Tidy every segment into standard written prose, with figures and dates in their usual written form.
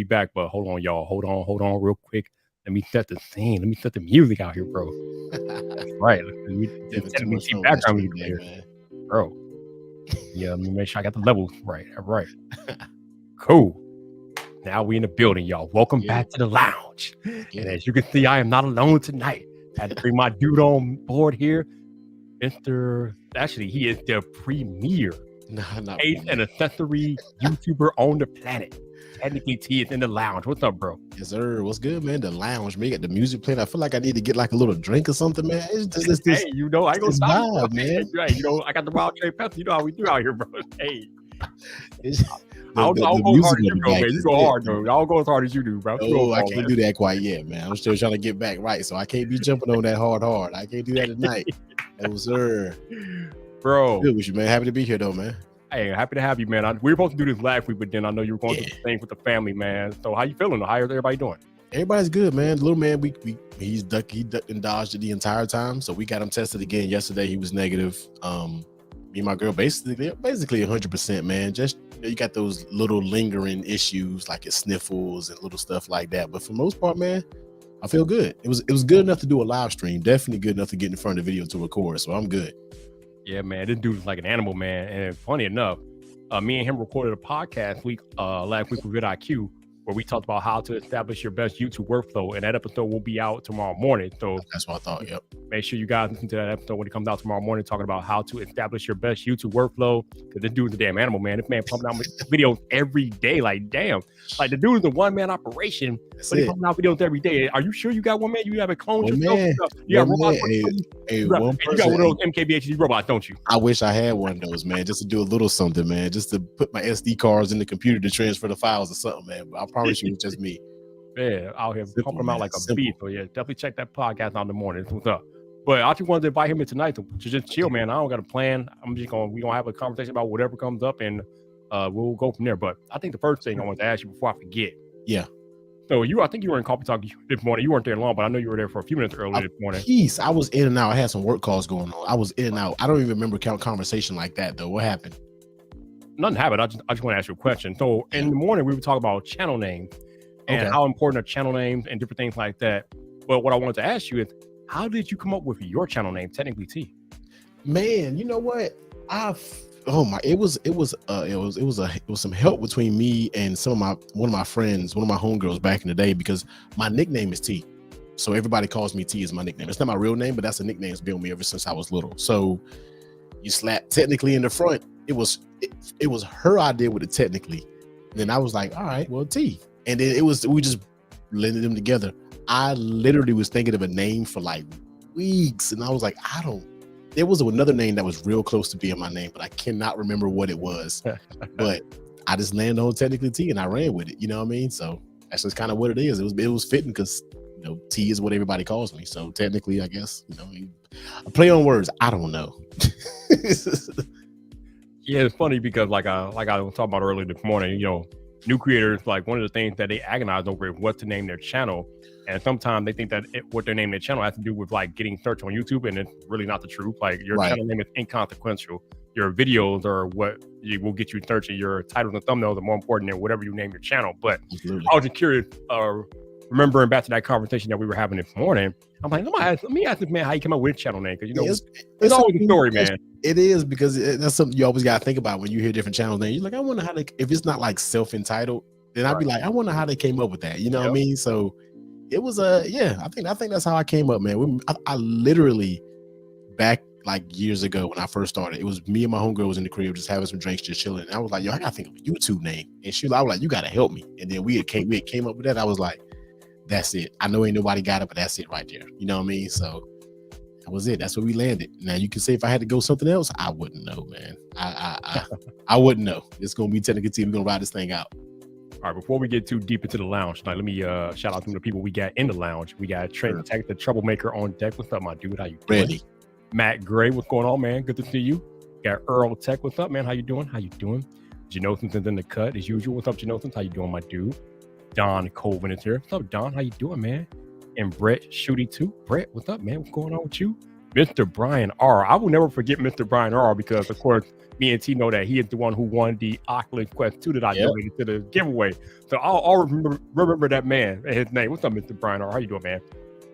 back, but hold on, y'all. Hold on real quick. Let me set the scene. Let me set the music out here, bro. That's right. Let me see background music here, man. Bro. Yeah, let me make sure I got the levels right. All right. Cool. Now we in the building, y'all. Welcome back to the lounge. And as you can see, I am not alone tonight. I had to bring my dude on board here. Actually, he is the premier case and accessory YouTuber on the planet. Technically, T is in the lounge. What's up, bro? Yes, sir. What's good, man? The lounge, man. You got the music playing. I feel like I need to get like a little drink or something, man. It's just hey, you know, I ain't gonna stop vibe, man. Right, you know, I got the wild cherry pepper. You know how we do out here, bro. Hey, I don't go as hard as you go, man. You go hard, though. I don't go as hard as you do, bro. Oh, I can't do that quite yet, man. I'm still trying to get back right, so I can't be jumping on that hard. I can't do that tonight. No, sir. Bro. Good with you, man. Happy to be here, though, man. Hey, happy to have you, man. We were supposed to do this last week, but then I know you were going through the thing with the family, man. So how you feeling? How is everybody doing? Everybody's good, man. The little man, he ducked and dodged it the entire time. So we got him tested again yesterday. He was negative. Me and my girl basically 100%, man. Just you got those little lingering issues like it sniffles and little stuff like that. But for the most part, man, I feel good. It was good enough to do a live stream. Definitely good enough to get in front of the video to record. So I'm good. Yeah, man, this dude's like an animal, man. And funny enough, me and him recorded a podcast last week with VidIQ, where we talked about how to establish your best YouTube workflow. And that episode will be out tomorrow morning. So that's what I thought. Yep. Make sure you guys listen to that episode when it comes out tomorrow morning, talking about how to establish your best YouTube workflow. Because this dude's a damn animal, man. This man pumping out videos every day. Like, damn. Like, the dude is a one-man operation, but he's pumping out videos every day. Are you sure you got one man? You haven't cloned yourself? You got robots? You got one of those MKBHD robots, don't you? I wish I had one of those, man, just to do a little something, man, just to put my SD cards in the computer to transfer the files or something, man. But I promise you, it's just me. Yeah, out here pumping them out like a beast. So yeah, definitely check that podcast out in the morning. That's what's up. But I just wanted to invite him in tonight to just chill, man. I don't got a plan. We're gonna have a conversation about whatever comes up, and we'll go from there. But I think the first thing I want to ask you before I forget. Yeah. So I think you were in Coffee Talk this morning. You weren't there long, but I know you were there for a few minutes earlier this morning. Jeez, I was in and out. I had some work calls going on. I was in and out. I don't even remember conversation like that though. What happened? Nothing happened. I just want to ask you a question. So in the morning we were talking about channel names and how important are channel names and different things like that. But what I wanted to ask you is, how did you come up with your channel name, Technically T? Man, you know what? It was some help between me and one of my friends, one of my homegirls back in the day, because my nickname is T. So everybody calls me T as my nickname. It's not my real name, but that's a nickname that's been with me ever since I was little. So you slap technically in the front. It was her idea with it technically. And then I was like, all right, well, T. And then we just blended them together. I literally was thinking of a name for like weeks, and I was like, there was another name that was real close to being my name, but I cannot remember what it was. But I just landed on Technically T and I ran with it. You know what I mean? So that's just kind of what it is. It was fitting because, you know, T is what everybody calls me. So technically, I guess, you know, a play on words. I don't know. Yeah, it's funny because like I was talking about earlier this morning, you know, new creators, like one of the things that they agonize over is what to name their channel. And sometimes they think that what they name their channel has to do with like getting search on YouTube, and it's really not the truth. Like your channel name is inconsequential. Your videos are what will get you searching. Your titles and thumbnails are more important than whatever you name your channel. But I was just curious, remembering back to that conversation that we were having this morning, I'm like, let me ask this man how he came up with channel name, because you know it's always a story, man. It is, because that's something you always got to think about when you hear different channel names. You're like, I wonder how if it's not like self-entitled, then I'd be like, I wonder how they came up with that. You know what I mean? So it was I think that's how I came up, man. I literally, back like years ago when I first started, it was me and my homegirl was in the crib just having some drinks, just chilling. And I was like, yo, I gotta think of a YouTube name. And I was like, you gotta help me. And then we came up with that. I was like, that's it. I know ain't nobody got it, but that's it right there. You know what I mean? So that was it. That's where we landed. Now you can say if I had to go something else, I wouldn't know, man. I wouldn't know. It's gonna be Technical T. We're gonna ride this thing out. All right, before we get too deep into the lounge tonight, let me shout out to the people we got in the lounge. We got Trent Tech, the troublemaker, on deck. What's up, my dude? How you doing? Brady. Matt Gray, what's going on, man? Good to see you. Got Earl Tech. What's up, man? How you doing? Janothans is in the cut as usual. What's up, Janothans? How you doing, my dude? Don Colvin is here. What's up, Don? How you doing, man? And Brett Shooty too. Brett, what's up, man? What's going on with you? Mr. Brian R. I will never forget Mr. Brian R. because, of course, me and T know that he is the one who won the Oculus Quest 2 that I donated to the giveaway. So I'll remember that man and his name. What's up, Mr. Brian? How you doing, man?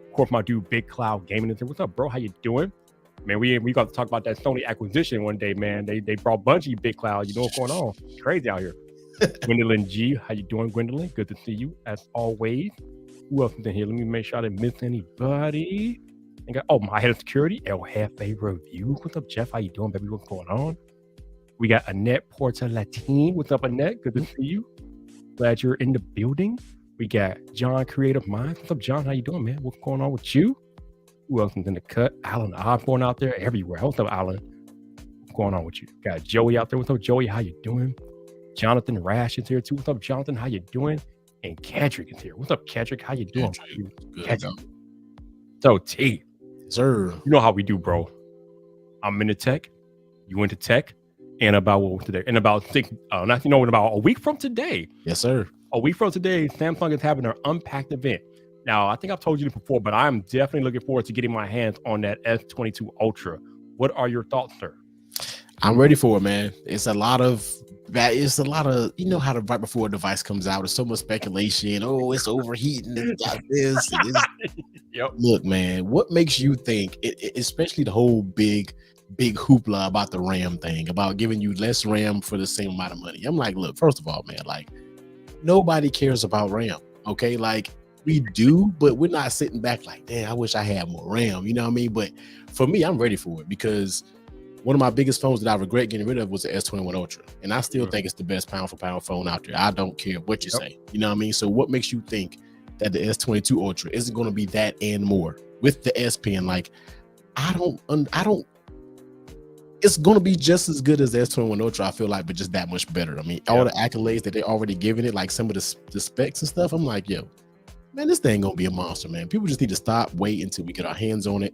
Of course, my dude, Big Cloud Gaming is there. What's up, bro? How you doing? Man, we got to talk about that Sony acquisition one day, man. They brought Bungie, Big Cloud. You know what's going on? It's crazy out here. Gwendolyn G, how you doing, Gwendolyn? Good to see you as always. Who else is in here? Let me make sure I didn't miss anybody. My head of security, El Jefe Review. What's up, Jeff? How you doing, baby? What's going on? We got Annette Porta Latin. What's up, Annette? Good to see you. Glad you're in the building. We got John Creative Minds. What's up, John? How you doing, man? What's going on with you? Who else is in the cut? Alan Osborne out there everywhere. What's up, Alan? What's going on with you? Got Joey out there. What's up, Joey? How you doing? Jonathan Rash is here too. What's up, Jonathan? How you doing? And Kedrick is here. What's up, Kedrick? How you doing? Good. So, T. Sir. You know how we do, bro. I'm into tech. You into tech. And about in about a week from today. Yes, sir. A week from today, Samsung is having their Unpacked event. Now, I think I've told you this before, but I'm definitely looking forward to getting my hands on that S22 Ultra. What are your thoughts, sir? I'm ready for it, man. It's a lot of, you know how right before a device comes out, there's so much speculation. Oh, it's overheating. It's got this. Yep. Look, man, what makes you think, especially the whole big hoopla about the RAM thing, about giving you less RAM for the same amount of money? I'm like, look, first of all, man, like, nobody cares about RAM, okay? Like, we do, but we're not sitting back like, damn, I wish I had more RAM, you know what I mean? But for me, I'm ready for it, because one of my biggest phones that I regret getting rid of was the S21 Ultra, and I still think it's the best pound for pound phone out there. I don't care what you say, you know what I mean? So what makes you think that the S22 Ultra isn't going to be that and more with the S Pen? Like, I don't. It's going to be just as good as the S21 Ultra, I feel like, but just that much better. I mean, all the accolades that they're already giving it, like some of the specs and stuff, I'm like, yo, man, this thing going to be a monster, man. People just need to stop, wait until we get our hands on it,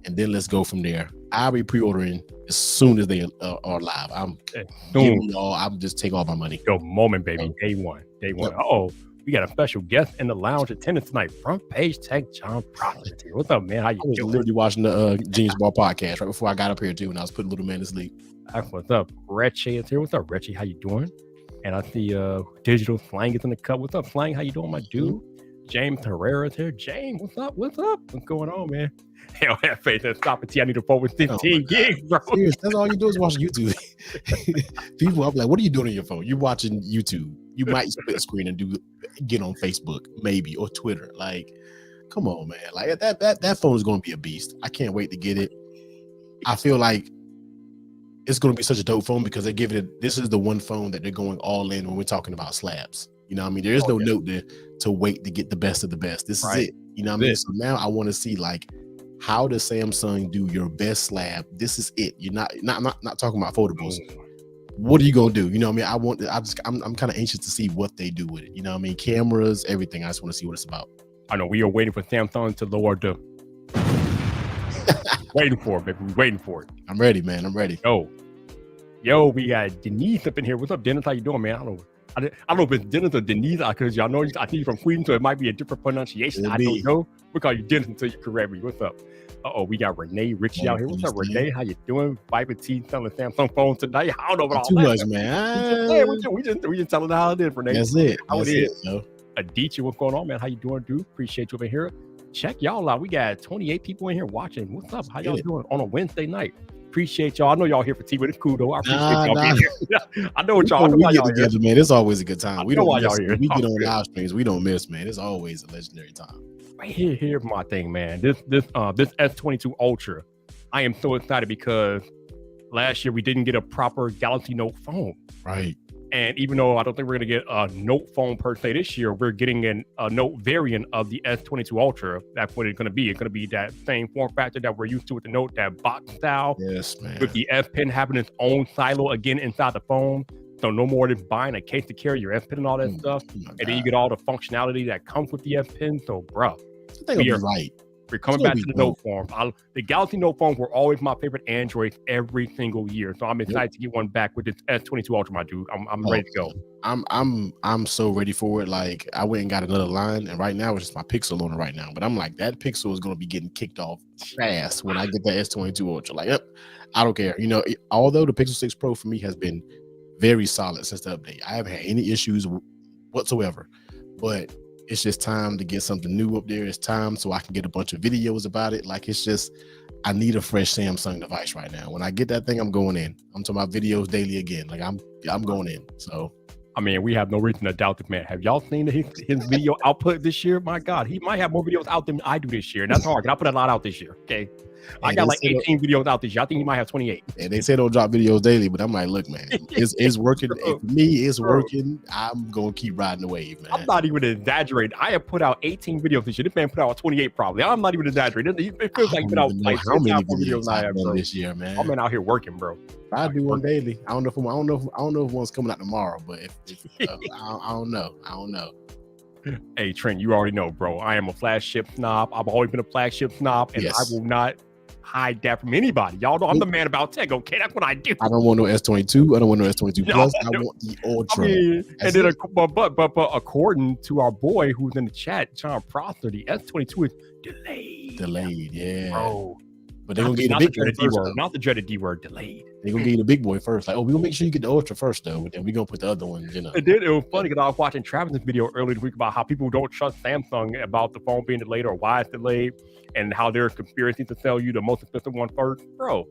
and then let's go from there. I'll be pre-ordering as soon as they are live. I'm just take all my money. Yo, moment, baby. Day one. Yep. We got a special guest in the lounge attendance tonight. Front Page Tech, John Proctor here. What's up, man? How you doing? I was literally watching the Genius Bar podcast right before I got up here too, and I was putting little man to sleep. What's up? Rechi is here. What's up, Rechi? How you doing? And I see Digital Slang is in the cut. What's up, Slang? How you doing, my dude? James Herrera is here. James, what's up? What's going on, man? Hell, have faith and stop it. I need to forward 15 gigs, bro. Serious, that's all you do is watch YouTube. People, I'm like, what are you doing on your phone? You're watching YouTube. You might split screen and get on Facebook, maybe, or Twitter. Like, come on, man. Like that phone is going to be a beast. I can't wait to get it. I feel like it's going to be such a dope phone because this is the one phone that they're going all in when we're talking about slabs. You know what I mean? There is no note to wait to get the best of the best. This is it. You know what I mean? So now I want to see, like, how does Samsung do your best slab? This is it. You're not talking about foldables. What are you gonna do? You know what I mean? I'm kind of anxious to see what they do with it. You know what I mean? Cameras, everything. I just want to see what it's about. I know we are waiting for Samsung to lower the waiting for it, baby. We're waiting for it. I'm ready, man. I'm ready. Yo, we got Denise up in here. What's up, Dennis? How you doing, man? I don't know if it's Dennis or Denise, because y'all know I think you're from Queens, so it might be a different pronunciation. I don't know. We call you Dennis until you correct me. What's up? We got Renee Richie out here. What's up, Renee? How you doing? Viper T selling Samsung phones tonight. I don't know about all too that. Much, man. We just telling how it is, Renee. That's it. How it is. Adichie, what's going on, man? How you doing, dude? Appreciate you over here. Check y'all out. We got 28 people in here watching. What's up? How y'all doing on a Wednesday night? Appreciate y'all. I know y'all here for tea, but it's cool though. I appreciate y'all being here. I know what y'all. We get together, man. It's always a good time. We don't y'all here. We get on live streams. We don't miss, man. It's always a legendary time. Right here's my thing, man. This S22 Ultra, I am so excited because last year we didn't get a proper Galaxy Note phone. Right. And even though I don't think we're going to get a Note phone per se this year, we're getting a Note variant of the S22 Ultra. That's what it's going to be. It's going to be that same form factor that we're used to with the Note, that box style. Yes, man. With the S Pen having its own silo again inside the phone. So no more than buying a case to carry your S Pen and all that stuff. And then you get all the functionality that comes with the S Pen. So, bro, we're We're coming back to the Note form. The Galaxy Note phones were always my favorite Android every single year. So I'm excited to get one back with this S22 Ultra, my dude. I'm ready to go. I'm so ready for it. Like I went and got another line, and right now it's just my Pixel on it right now. But I'm like, that Pixel is gonna be getting kicked off fast when I get that S22 Ultra. Like, yep, I don't care. You know, although the Pixel 6 Pro for me has been very solid since the update. I haven't had any issues whatsoever. But it's just time to get something new up there. It's time so I can get a bunch of videos about it. Like it's just, I need a fresh Samsung device right now. When I get that thing, I'm going in. I'm talking about videos daily again. Like I'm going in. So I mean, we have no reason to doubt the man. Have y'all seen his video output this year? My God, he might have more videos out than I do this year. And that's hard. I put a lot out this year. Okay. I got like 18 videos out this year. I think he might have 28. And they say don't drop videos daily, but I'm like, look, man, it's working. For me, it's working. I'm gonna keep riding the wave, man. I'm not even exaggerating. I have put out 18 videos this year. This man put out 28 probably. I'm not even exaggerating. It feels like he put out like how many videos I have this year, man. I'm out here working, bro. I do one daily. I don't know if one's coming out tomorrow, but I don't know. Hey Trent, you already know, bro. I am a flagship snob. I've always been a flagship snob, and I will not hide that from anybody. Y'all know I'm the man about tech. Okay, that's what I do. I don't want no S22. I don't want no S22 Plus. I want the Ultra. I mean, and then, but according to our boy who's in the chat, John Prosser, the S22 is delayed. Delayed, yeah. Bro. But they're gonna get the big boy first, not the dreaded D word, delayed. They're gonna get you the big boy first. Like, oh, we're gonna make sure you get the Ultra first, though. But then we're gonna put the other one, you know. It was funny because I was watching Travis's video earlier this week about how people don't trust Samsung about the phone being delayed or why it's delayed, and how there's conspiracy to sell you the most expensive one first. Bro,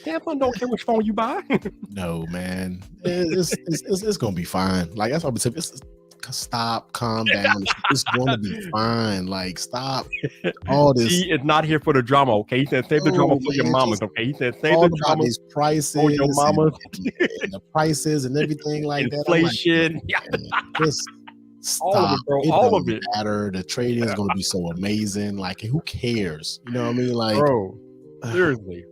Samsung don't care which phone you buy. No, man. It's gonna be fine. Like that's what I'm saying. Stop, calm down. It's going to be fine. Like, stop all this. He is not here for the drama, okay? He said, save the drama for your mamas, okay? He said, save the drama these prices for your mamas. And the prices and everything like Inflation. Like, just stop. All of it, bro. All of it. Matter. The trading is going to be so amazing. Like, who cares? You know what I mean? Like, bro, seriously.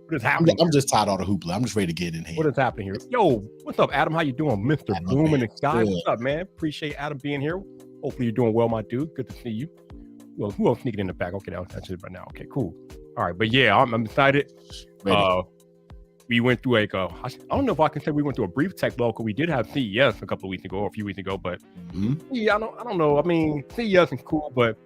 What is happening? I'm just tired of all the hoopla. I'm just ready to get in here. What is happening here? Yo, what's up, Adam? How you doing, Mr. Boom in the Sky? What's up, man? Appreciate Adam being here. Hopefully you're doing well, my dude. Good to see you. Well, who else sneaking in the back? Okay, that's it right now. Okay, cool. All right, but yeah, I'm excited. We went through I don't know if I can say we went through a brief tech local. We did have CES a couple of weeks ago, or a few weeks ago, but yeah, I don't know. I mean, CES is cool, but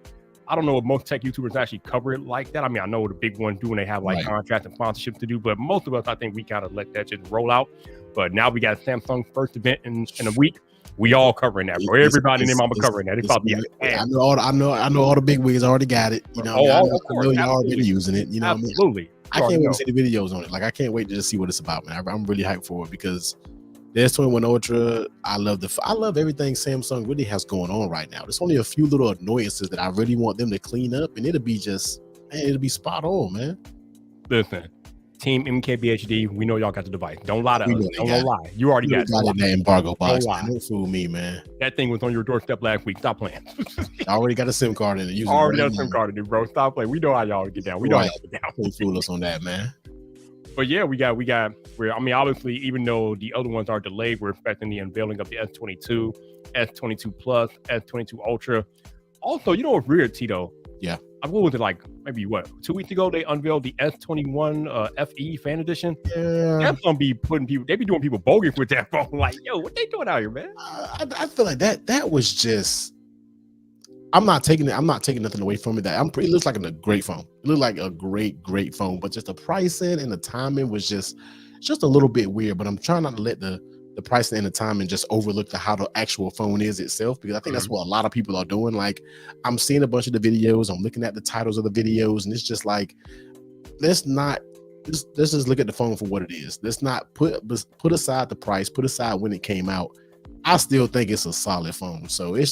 I don't know if most tech YouTubers actually cover it like that. I mean, I know the big ones do, and they have like contracts and sponsorships to do, but most of us, I think we kind of let that just roll out. But now we got Samsung's first event in a week. We all covering that, bro. Everybody in their mama covering that. It's about to be I know all the big wigs already got it. You know, I know y'all already using it. You know, absolutely. I can't wait to see the videos on it. Like, I can't wait to just see what it's about, man. I'm really hyped for it because the S21 Ultra, I love everything Samsung really has going on right now. There's only a few little annoyances that I really want them to clean up, and it'll be spot on, man. Listen, Team MKBHD, we know y'all got the device. Don't lie to us. Don't lie. You already got it. Got it in that embargo box. Don't fool me, man. That thing was on your doorstep last week. Stop playing. I already got a SIM card in it. Already got a SIM card in it, bro. Stop playing. We know how y'all get down. We know how y'all get down. Don't fool us on that, man. But yeah, obviously, even though the other ones are delayed, we're expecting the unveiling of the S22, S22 Plus, S22 Ultra. Also, you know what's weird, Tito? Yeah. What was it like? Maybe 2 weeks ago they unveiled the S21 FE Fan Edition. Yeah. That's gonna be they be doing people bogus with that phone. Like, yo, what they doing out here, man? I feel like that was just. I'm not taking nothing away from it. It looks like a great phone. It looked like a great phone, but just the pricing and the timing was just a little bit weird. But I'm trying not to let the pricing and the timing just overlook how the actual phone is itself, because I think that's what a lot of people are doing. Like, I'm seeing a bunch of the videos, I'm looking at the titles of the videos, and it's just like, let's just look at the phone for what it is. Let's not put aside the price, put aside when it came out. I still think it's a solid phone. So it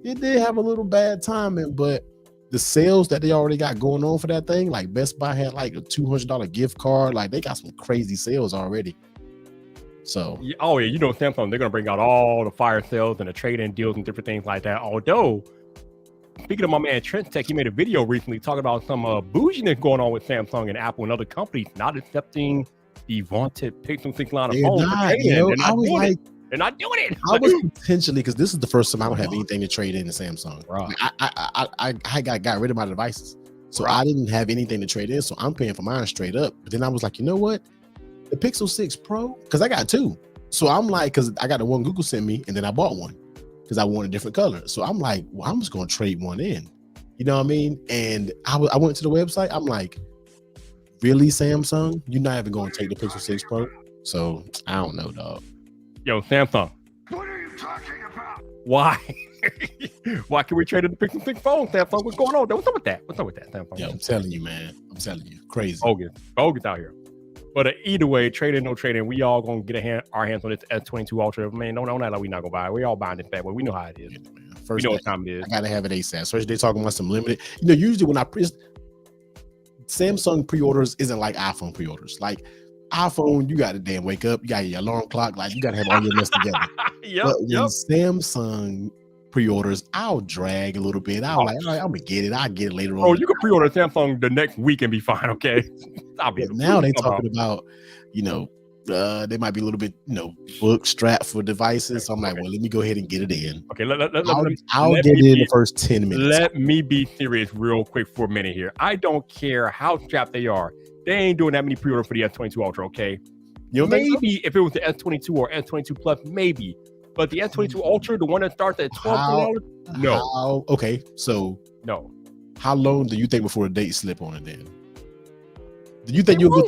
did have a little bad timing, but the sales that they already got going on for that thing, like Best Buy had like a $200 gift card. Like, they got some crazy sales already. So you know, Samsung, they're gonna bring out all the fire sales and the trade-in deals and different things like that. Although, speaking of my man Trent Tech, he made a video recently talking about some bouginess going on with Samsung and Apple and other companies not accepting the vaunted Pixel 6 line of phones. They're not doing it. I was intentionally, because this is the first time I don't have anything to trade in to Samsung. Right. I got rid of my devices. So I didn't have anything to trade in. So I'm paying for mine straight up. But then I was like, you know what? The Pixel 6 Pro, because I got two. So I'm like, because I got the one Google sent me, and then I bought one because I wanted a different color. So I'm like, well, I'm just going to trade one in. You know what I mean? And I went to the website. I'm like, really, Samsung? You're not even going to take the Pixel 6 Pro? So I don't know, dog. Yo, Samsung. What are you talking about? Why? Why can we trade in the Pixel 6 phone, Samsung? What's going on? What's up with that? What's up with that, Samsung? Yeah, I'm telling you, man. I'm telling you. Crazy. Bogus out here. But either way, trade in, no trade in, we all gonna get our hands on this S22 Ultra. Man, don't act like we not gonna buy it. We all buying this bad boy. We know how it is. Yeah, man. We know what time it is. I gotta have it ASAP. Especially they talking about some limited. You know, usually when Samsung pre-orders isn't like iPhone pre-orders. Like iPhone, you got to damn wake up, you got your alarm clock, like you got to have all your mess together. But when Samsung pre-orders, I'll drag a little bit. I'll like, all right, I'm gonna get it. I'll get it later on. Oh, you can pre-order Samsung the next week and be fine, okay? Now they talking about, you know, they might be a little bit, you know, book strapped for devices. So I'm like, well, let me go ahead and get it in. Okay, I'll get it in the first 10 minutes. Let me be serious real quick for a minute here. I don't care how strapped they are. They ain't doing that many pre-orders for the S22 Ultra, okay? You maybe if it was the S22 or S22 Plus, maybe. But the S22 Ultra, the one that starts at $12, no. Okay, so no. How long do you think before a date slip on it then? Do you think we're going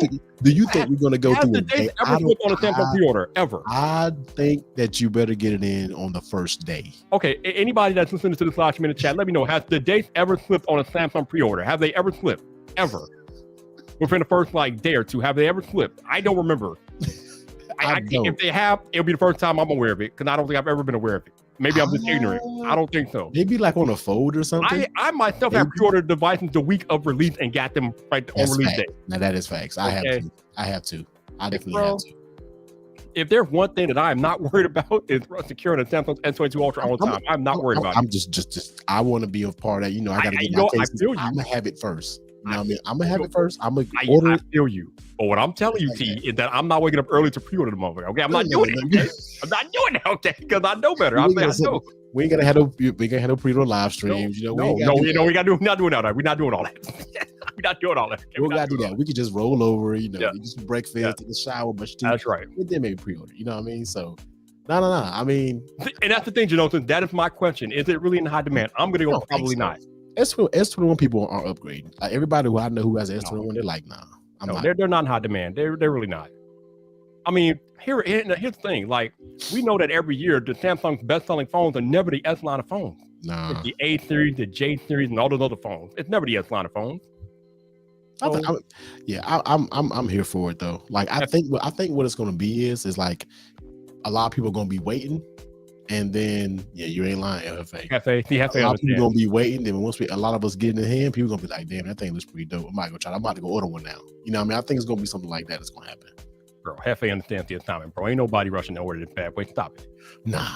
to go through the date ever slip on a Samsung pre-order ever? I think that you better get it in on the first day. Okay, anybody that's listening to this last minute chat, let me know, has the dates ever slipped on a Samsung pre-order? Have they ever slipped? Ever? Within the first day or two, have they ever slipped? I don't remember. If they have, it'll be the first time I'm aware of it, because I don't think I've ever been aware of it. Maybe I'm just ignorant. I don't think so. Maybe like on a fold or something. I myself have pre-ordered devices the week of release and got them right on release day. Now that is facts. I have to. I definitely have to. If there's one thing that I am not worried about is securing a Samsung S22 Ultra on time. I'm not worried about it. I'm just I want to be a part of that. You know, I gotta get my cases. I'm gonna have it first. You know what I mean? I'm gonna have it first. I'm gonna order it. I feel you. But what I'm telling you, T, is that I'm not waking up early to pre-order the motherfucker. Okay, I'm not doing it. Okay? I'm not doing that, okay? Because I know better. I know. We ain't gonna have no pre-order live streams. You know, we gotta do. We're not doing all that. We're not doing all that. We're not doing all that. Okay? We gotta do that. We could just roll over. You know, get some breakfast, take a shower, brush teeth. That's right. And then maybe pre-order. You know what I mean? So. No. I mean, and that's the thing, Jonathan. That is my question. Is it really in high demand? I'm gonna go probably not. S21 people aren't upgrading. Like everybody who I know who has an S21, they're like, nah. They're not in high demand. They're really not. I mean, here's the thing. Like, we know that every year the Samsung's best-selling phones are never the S line of phones. Nah. It's the A series, the J series, and all those other phones. It's never the S line of phones. I'm here for it though. Like I think what it's gonna be is like a lot of people are gonna be waiting. And then, you ain't lying, FFA. A lot of people gonna be waiting. Then once a lot of us get in the hand, people gonna be like, "Damn, that thing looks pretty dope. I'm about to go order one now." You know what I mean? I think it's gonna be something like that. That's gonna happen. Bro, Hefe understands the assignment, bro. Ain't nobody rushing to order this bad boy. Stop it. Nah.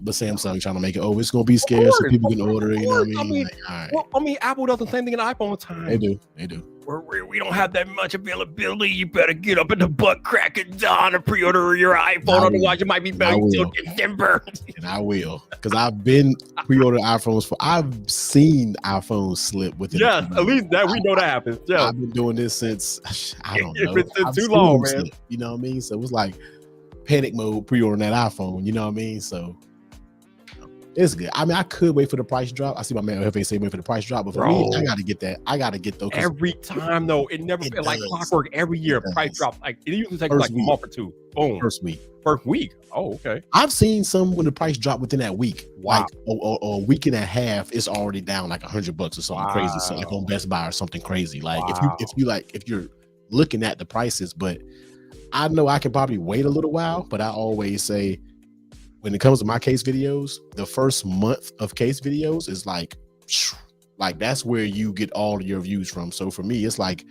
But Samsung trying to make it. Oh, it's gonna be scarce, so people can order. You know what I mean? Like, all right. Well, Apple does the same thing in iPhone time. They do. We don't have that much availability. You better get up in the butt crack of dawn and pre-order your iPhone. Otherwise, you might be back until December. And I will, because I've been pre-ordering iPhones I've seen iPhones slip within. Yes, at least that we know that happens. Yeah, I've been doing this since I don't know. It's been too long, man. Slip, you know what I mean? So it was like panic mode pre-ordering that iPhone. You know what I mean? So. It's good. I mean, I could wait for the price drop. I see my man FA say wait for the price drop, but for me, I gotta get that. I gotta get those. Every time though, it never felt like clockwork. Every year, price drop. Like it usually takes like a month or two. Boom. First week. Oh, okay. I've seen some when the price dropped within that week. Wow. Like or a week and a half, it's already down like $100 or something crazy. So like on Best Buy or something crazy. Like if you're looking at the prices, but I know I can probably wait a little while, but I always say, when it comes to my case videos, the first month of case videos is like that's where you get all your views from. So for me, it's like,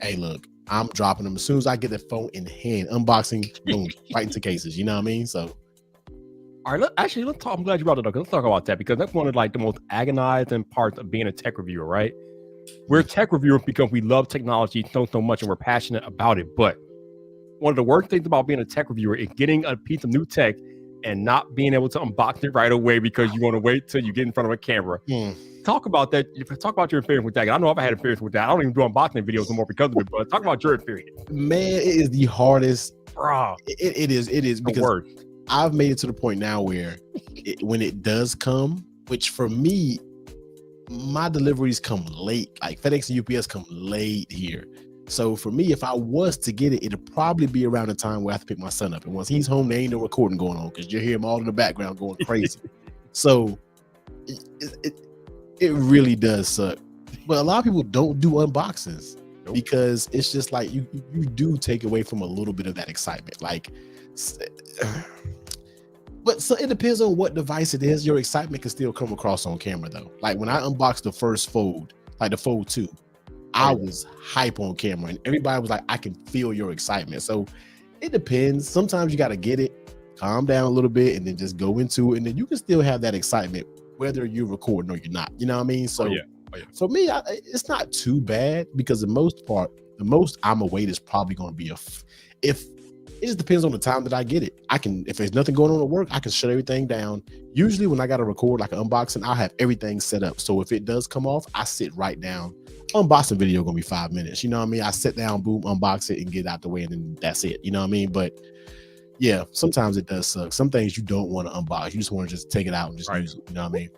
hey, look, I'm dropping them as soon as I get the phone in hand, unboxing, boom, right into cases. You know what I mean? So, all right, let's talk. I'm glad you brought it up. Let's talk about that, because that's one of like the most agonizing parts of being a tech reviewer, right? We're tech reviewers because we love technology so much and we're passionate about it. But one of the worst things about being a tech reviewer is getting a piece of new tech and not being able to unbox it right away because you want to wait till you get in front of a camera. talk about that. Talk about your experience with that. I know I've had experience with that. I don't even do unboxing videos anymore because of it. But talk about your experience. Man, it is the hardest. Bro, it is because I've made it to the point now where when it does come, which for me, my deliveries come late. Like FedEx and UPS come late here. So for me, if I was to get it, it'd probably be around the time where I have to pick my son up. And once he's home, there ain't no recording going on because you hear him all in the background going crazy. So it really does suck. But a lot of people don't do unboxings because it's just like you do take away from a little bit of that excitement. Like, but so it depends on what device it is. Your excitement can still come across on camera though. Like when I unboxed the first Fold, like the Fold 2, I was hype on camera and everybody was like, I can feel your excitement. So it depends. Sometimes you got to get it, calm down a little bit, and then just go into it. And then you can still have that excitement, whether you're recording or you're not. You know what I mean? So for me, it's not too bad because the most I'm gonna wait is probably going to be if it just depends on the time that I get it. If there's nothing going on at work, I can shut everything down. Usually when I got to record like an unboxing, I'll have everything set up. So if it does come off, I sit right down. Unboxing video gonna be 5 minutes. You know what I mean? I sit down, boom, unbox it and get out the way, and then that's it. You know what I mean? But yeah, sometimes it does suck. Some things you don't want to unbox. You just want to just take it out and just use it. You know what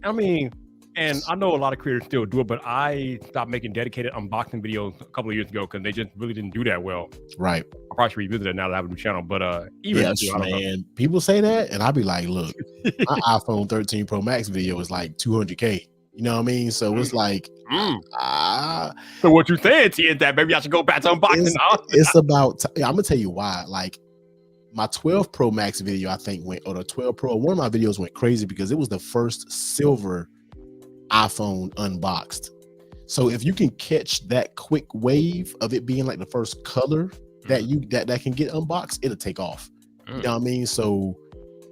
I mean? And I know a lot of creators still do it, but I stopped making dedicated unboxing videos a couple of years ago because they just really didn't do that well. Right. I probably should revisit it now that I have a new channel. But even people say that, and I'll be like, look, my iPhone 13 Pro Max video is like 200K. You know what I mean? So it's like, so what you're saying to you is that maybe I should go back to unboxing. It's about, I'm gonna tell you why. Like my 12 Pro Max video, I think or the 12 Pro, one of my videos went crazy because it was the first silver iPhone unboxed. So if you can catch that quick wave of it being like the first color that can get unboxed, it'll take off. You know what I mean? So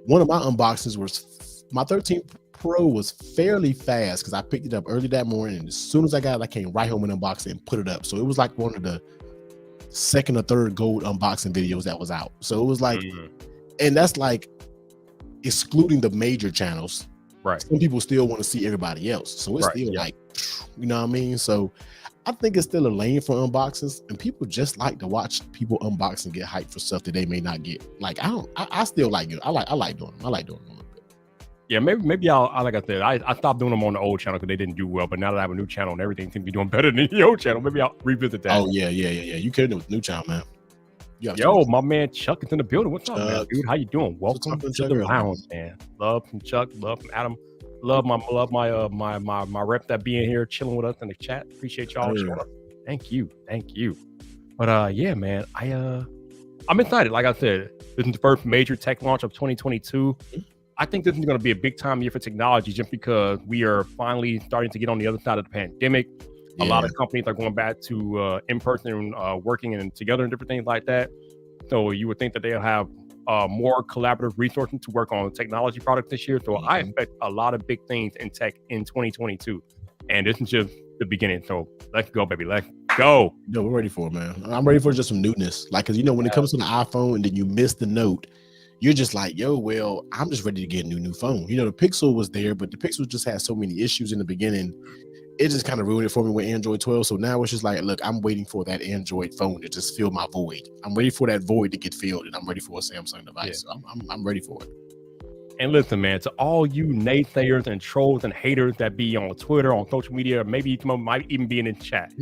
one of my unboxings was my 13 Pro was fairly fast because I picked it up early that morning, and as soon as I got it, I came right home and unboxed it and put it up. So it was like one of the second or third gold unboxing videos that was out. So it was like, and that's like excluding the major channels. Right. Some people still want to see everybody else. So it's still like, you know what I mean? So I think it's still a lane for unboxings, and people just like to watch people unbox and get hyped for stuff that they may not get. Like I still like it. I like doing them. I like doing them. Yeah, maybe I'll like I said, I stopped doing them on the old channel because they didn't do well. But now that I have a new channel and everything seems to be doing better than the old channel, maybe I'll revisit that. Oh yeah. You can do it with the new channel, man. Yo, my man Chuck is in the building. What's up, man, dude? How you doing? Welcome to the lounge, man. Love from Chuck, love from Adam, love my rep that being here, chilling with us in the chat. Appreciate y'all. Thank you. But yeah, man, I'm excited. Like I said, this is the first major tech launch of 2022. I think this is going to be a big time year for technology just because we are finally starting to get on the other side of the pandemic. A lot of companies are going back to in-person working and together and different things like that. So you would think that they'll have more collaborative resources to work on technology products this year. So I expect a lot of big things in tech in 2022. And this is just the beginning. So let's go, baby. Let's go. No, we're ready for it, man. I'm ready for just some newness. Like, because, when it comes to the iPhone and then you miss the Note, you're just like, yo, well, I'm just ready to get a new phone. The Pixel was there, but the Pixel just had so many issues in the beginning. It just kind of ruined it for me with Android 12. So now it's just like, look, I'm waiting for that Android phone to just fill my void. I'm ready for that void to get filled, and I'm ready for a Samsung device. So I'm ready for it. And listen, man, to all you naysayers and trolls and haters that be on Twitter, on social media, maybe some of them might even be in the chat.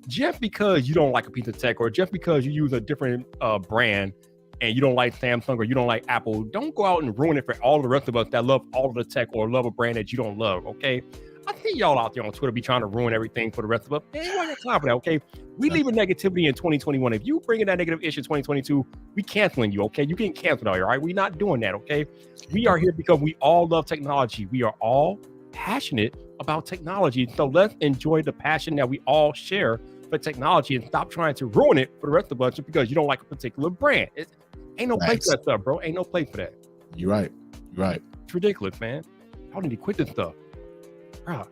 Just because you don't like a piece of tech or just because you use a different brand and you don't like Samsung or you don't like Apple, don't go out and ruin it for all the rest of us that love all of the tech or love a brand that you don't love, okay? I see y'all out there on Twitter be trying to ruin everything for the rest of us. Man, you ain't got time for that, okay? We leaving negativity in 2021. If you bring in that negative issue in 2022, we canceling you, okay? You getting canceled out here, all right? We're not doing that, okay? We are here because we all love technology. We are all passionate about technology. So let's enjoy the passion that we all share for technology and stop trying to ruin it for the rest of us just because you don't like a particular brand. Ain't no place for that stuff, bro. Ain't no place for that. You're right. It's ridiculous, man. Y'all need to quit this stuff. Bro.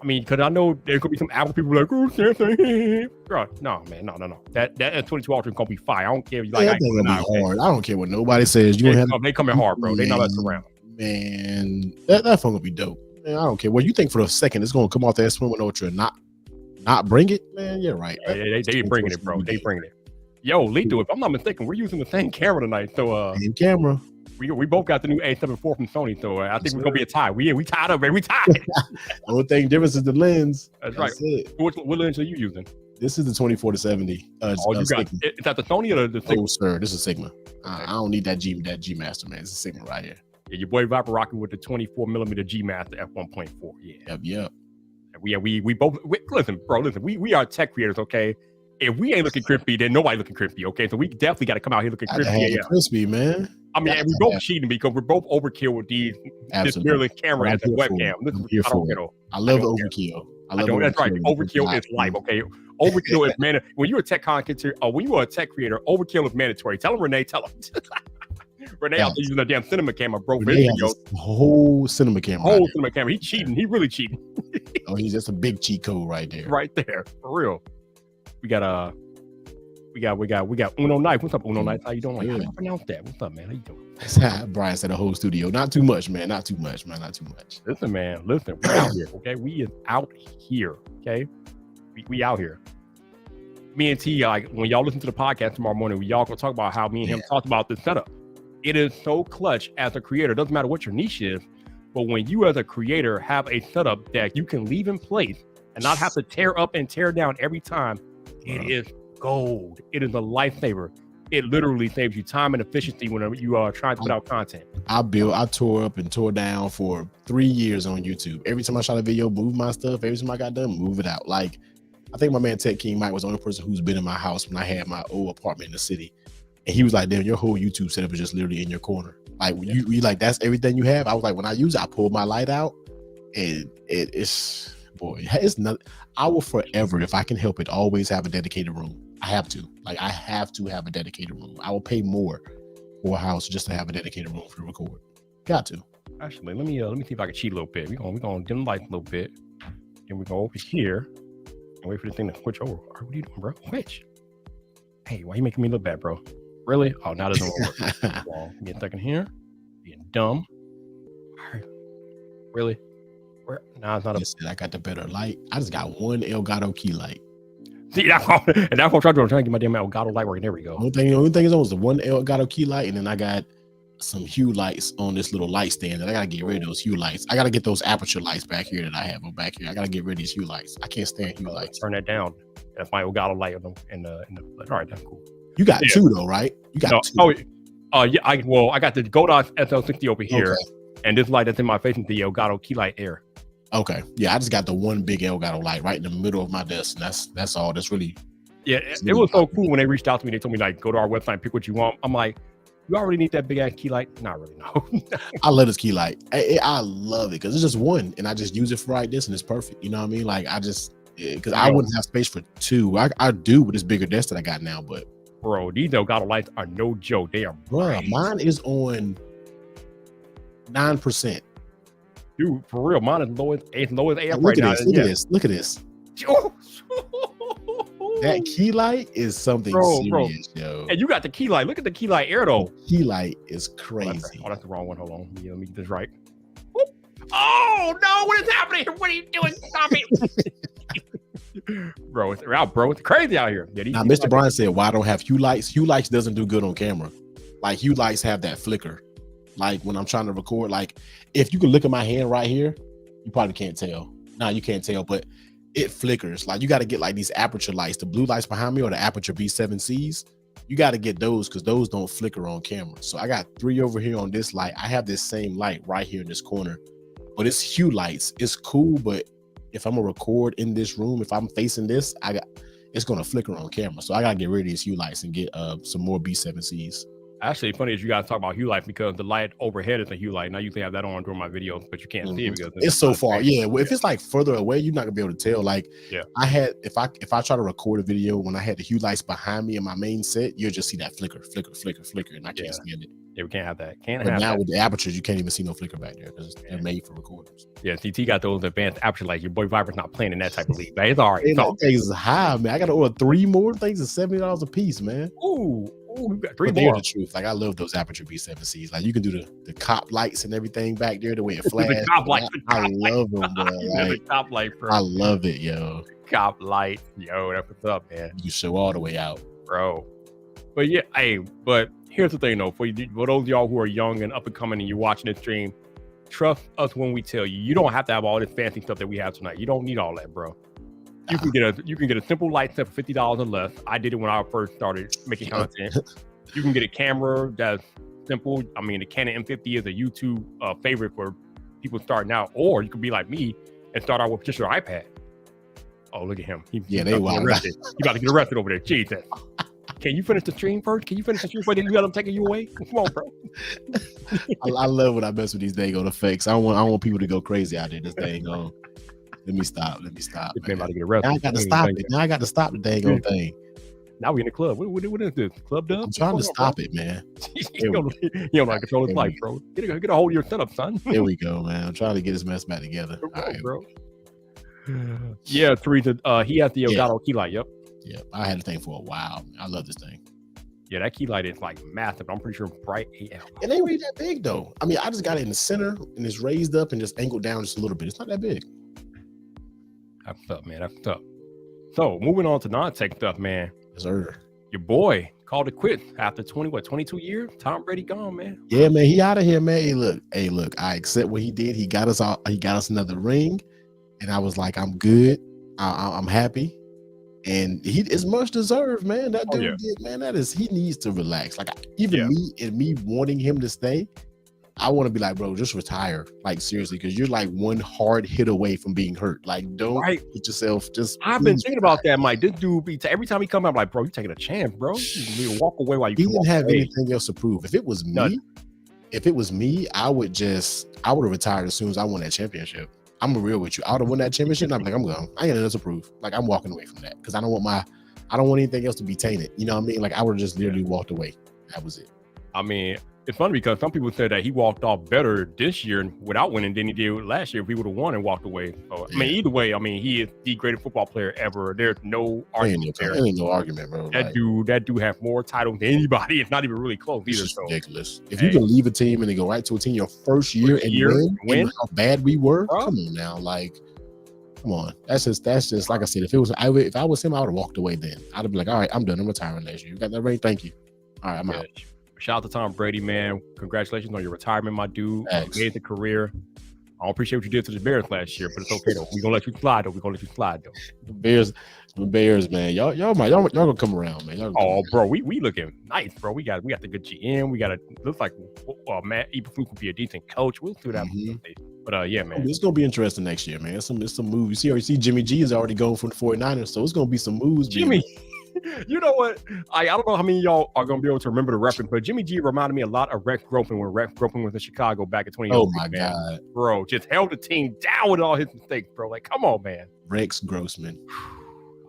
I mean, because I know there could be some Apple people like, oh, Samsung. Bro, no, man, no. That S22 Ultra is going to be fire. I don't care if you like that thing gonna be hard. I don't care what nobody says. They coming hard, bro. They not messing around. Man, that phone gonna be dope. Man, I don't care. Well, you think for a second it's gonna come off that S21 Ultra and not bring it? Man, you're right. They bringing it, bro. They bringing it. Yo, Lethal, if I'm not mistaken, we're using the same camera tonight. So same camera. We both got the new A7 IV from Sony, so I think we're gonna be a tie. We tied up, man. We tied. The only thing difference is the lens. That's right. What lens are you using? This is the 24-70. You got is that the Sony or the Sigma? Oh, sir, this is Sigma. I don't need that G Master, man. It's a Sigma right here. Yeah, your boy Viper rocking with the 24mm G Master f1.4. Yeah. Yep. We both listen, bro. Listen, we are tech creators, okay? If we ain't looking crispy, then nobody looking crispy, okay? So we definitely got to come out here looking crispy. Crispy, man. I mean, and we both cheating because we're both overkill with this mirrorless camera as a webcam. I love overkill. That's right. Overkill is life, okay? Overkill is mandatory. When you're a tech content, when you are a tech creator, overkill is mandatory. Tell him, Renee. Tell him. Renee out there using a damn cinema camera, bro. Whole cinema camera. He cheating. He really cheating. He's just a big cheat code right there. Right there, for real. We got Uno Knife. What's up, Uno Knife? How you doing? How do you pronounce that? What's up, man? How you doing? Brian said the whole studio. Not too much, man. Not too much. Listen, man. We out here, okay? We is out here, okay? We out here. Me and T, like when y'all listen to the podcast tomorrow morning, we y'all gonna talk about how me and him talked about this setup. It is so clutch as a creator. Doesn't matter what your niche is, but when you as a creator have a setup that you can leave in place and not have to tear up and tear down every time, it is gold. It is a lifesaver. It literally saves you time and efficiency whenever you are trying to put out content. I tore up and tore down for 3 years on YouTube. Every time I shot a video, move my stuff. Every time I got done, move it out. Like, I think my man Tech King Mike was the only person who's been in my house when I had my old apartment in the city. And he was like, damn, your whole YouTube setup is just literally in your corner. Like, when you like, that's everything you have. I was like, when I use it, I pulled my light out and it's not. I will forever, if I can help it, always have a dedicated room. I have to have a dedicated room. I will pay more for a house just to have a dedicated room to record. Got to. Actually, let me see if I can cheat a little bit. We're gonna dim the lights a little bit. Then we go over here and wait for the thing to switch over. What are you doing, bro? Switch. Hey, why are you making me look bad, bro? Really? Oh, now it doesn't work. Well, get a second here. Being dumb. All right. Really? Now it's not I got the better light. I just got one Elgato key light. See, that's what I'm trying to do. I'm trying to get my damn Elgato light working. There we go. The only thing is on the one Elgato key light, and then I got some hue lights on this little light stand. And I gotta get rid of those hue lights. I gotta get those aperture lights back here that I have on back here. I gotta get rid of these hue lights. I can't stand hue lights. Turn that down. That's my Elgato light in the all right, that's cool. You got two though, right? You got two. I got the Godox SL60 over here, and this light that's in my face is the Elgato key light Air. Okay. Yeah, I just got the one big Elgato light right in the middle of my desk. And that's all. That's really. Yeah, it was so cool when they reached out to me. They told me, like, go to our website, pick what you want. I'm like, you already need that big ass key light? Not really, no. I love this key light. I love it because it's just one, and I just use it for like this, and it's perfect. You know what I mean? Like, because I wouldn't have space for two. I do with this bigger desk that I got now, but. Bro, these Elgato lights are no joke. They are bright. Mine is on 9%. Dude, for real, mine is low as AF right now. Look at this. That key light is something serious, yo. And you got the key light. Look at the key light Air though. Key light is crazy. Oh, that's the wrong one. Hold on. Let me get this right. Oh no! What is happening? What are you doing? Stop it! Bro, it's crazy out here. Yeah, now, Mr. Brian said, "Why I don't have hue lights? Hue lights doesn't do good on camera. Like hue lights have that flicker. Like when I'm trying to record, like if you can look at my hand right here, you probably can't tell. Nah, you can't tell, but it flickers. Like you got to get like these aperture lights, the blue lights behind me or the Aperture B7Cs. You got to get those because those don't flicker on camera. So I got 3 over here on this light. I have this same light right here in this corner, but it's hue lights. It's cool, but if I'm gonna record in this room, if I'm facing this, it's gonna flicker on camera. So I gotta get rid of these hue lights and get some more B7Cs. Actually, funny is you guys talk about hue light because the light overhead is a hue light. Now you can have that on during my videos, but you can't see it because it's so far. Yeah, well, if it's like further away, you're not gonna be able to tell. Like, if I try to record a video when I had the hue lights behind me in my main set, you'll just see that flicker, and I can't stand it. Yeah, we can't have that. Now with the apertures, you can't even see no flicker back there because they're made for recorders. Yeah, TT got those advanced aperture lights. Your boy Viper's not playing in that type of league, but it's all right. That thing is high, man. I gotta order 3 more things at $70 a piece, man. Ooh, Ooh, we got 3 But they're more. the truth. Like I love those Aperture B7Cs. Like you can do the cop lights and everything back there, the way it flashes. The cop light. I love them, bro. The Like, cop light, bro. I love it, yo. Cop light, yo. That's what's up, man. You show all the way out, bro. But yeah, hey. But here's the thing, though. For those of y'all who are young and up and coming, and you're watching this stream, trust us when we tell you. You don't have to have all this fancy stuff that we have tonight. You don't need all that, bro. You can get a simple light set for $50 or less. I did it when I first started making content. You can get a camera that's simple. I mean, the Canon M50 is a YouTube favorite for people starting out, or you could be like me and start out with just your iPad. Oh, look at him. They wild. He about to get arrested over there. Jesus. Can you finish the stream first? Can you finish the stream first? Then you got them taking you away? Come on, bro. I love when I mess with these dang on effects. I want people to go crazy out there. This dang on. Let me stop. This man about to get arrested. Now I got to stop it. Now I got to stop the dang on thing. Now we in the club. What is this? Club dub? I'm trying to stop it, man. You don't know how to control his life, bro. Get a hold of your setup, son. Here we go, man. I'm trying to get his mess back together. All right, bro. Yeah, Teresa. He has the Elgato key light. Yep. I had the thing for a while. I love this thing. Yeah, that key light is like massive. I'm pretty sure bright AF. It ain't really that big though. I mean, I just got it in the center and it's raised up and just angled down just a little bit. It's not that big. That's up, man. That's up. So moving on to non-tech stuff, man. Yes, sir. Your boy called it quits after 22 years. Tom Brady gone, man. Yeah, man. He out of here, man. Hey, look. I accept what he did. He got us all. He got us another ring, and I was like, I'm good. I'm happy, and he is much deserved, man. That dude did, man. He needs to relax. Like me wanting him to stay. I want to be like, bro, just retire. Like, seriously, because you're like one hard hit away from being hurt. Like, don't put yourself just. I've been thinking about that, Mike. This dude, every time he come out, I'm like, bro, you taking a chance, bro. You walk away while you He didn't have anything else to prove. If it was me, I would have retired as soon as I won that championship. I'm real with you. I would have won that championship. I'm like, I'm gone. I ain't got nothing to prove. Like, I'm walking away from that because I don't want anything else to be tainted. You know what I mean? Like, I would have just literally walked away. That was it. I mean, it's funny because some people said that he walked off better this year without winning than he did last year if he would have won and walked away. So, I mean, either way, I mean, he is the greatest football player ever. There's no argument there. There ain't no argument, bro. That dude have more titles than anybody. It's not even really close either. It's ridiculous. If you can leave a team and then go right to a team your first year and win how bad we were, come on now. Like, come on. That's just like I said, if I was him, I would have walked away then. I'd have been like, all right, I'm done. I'm retiring next year. You got that ring? Thank you. All right, I'm out. Shout out to Tom Brady, man. Congratulations on your retirement, my dude. Amazing career. I don't appreciate what you did to the Bears last year, but it's okay though. We're gonna let you slide though. The Bears, man. Y'all gonna come around, man. Bro, we looking nice, bro. We got the good GM. We got looks like Matt Eberflus could be a decent coach. We'll do that. But yeah, man. It's gonna be interesting next year, man. It's some moves. You see Jimmy G is already going for the 49ers, so it's gonna be some moves. Jimmy. You know what? I don't know how many of y'all are gonna be able to remember the reference, but Jimmy G reminded me a lot of Rex Grossman when Rex Grossman was in Chicago back in 2006. Oh my God, bro, just held the team down with all his mistakes, bro. Like, come on, man. Rex Grossman.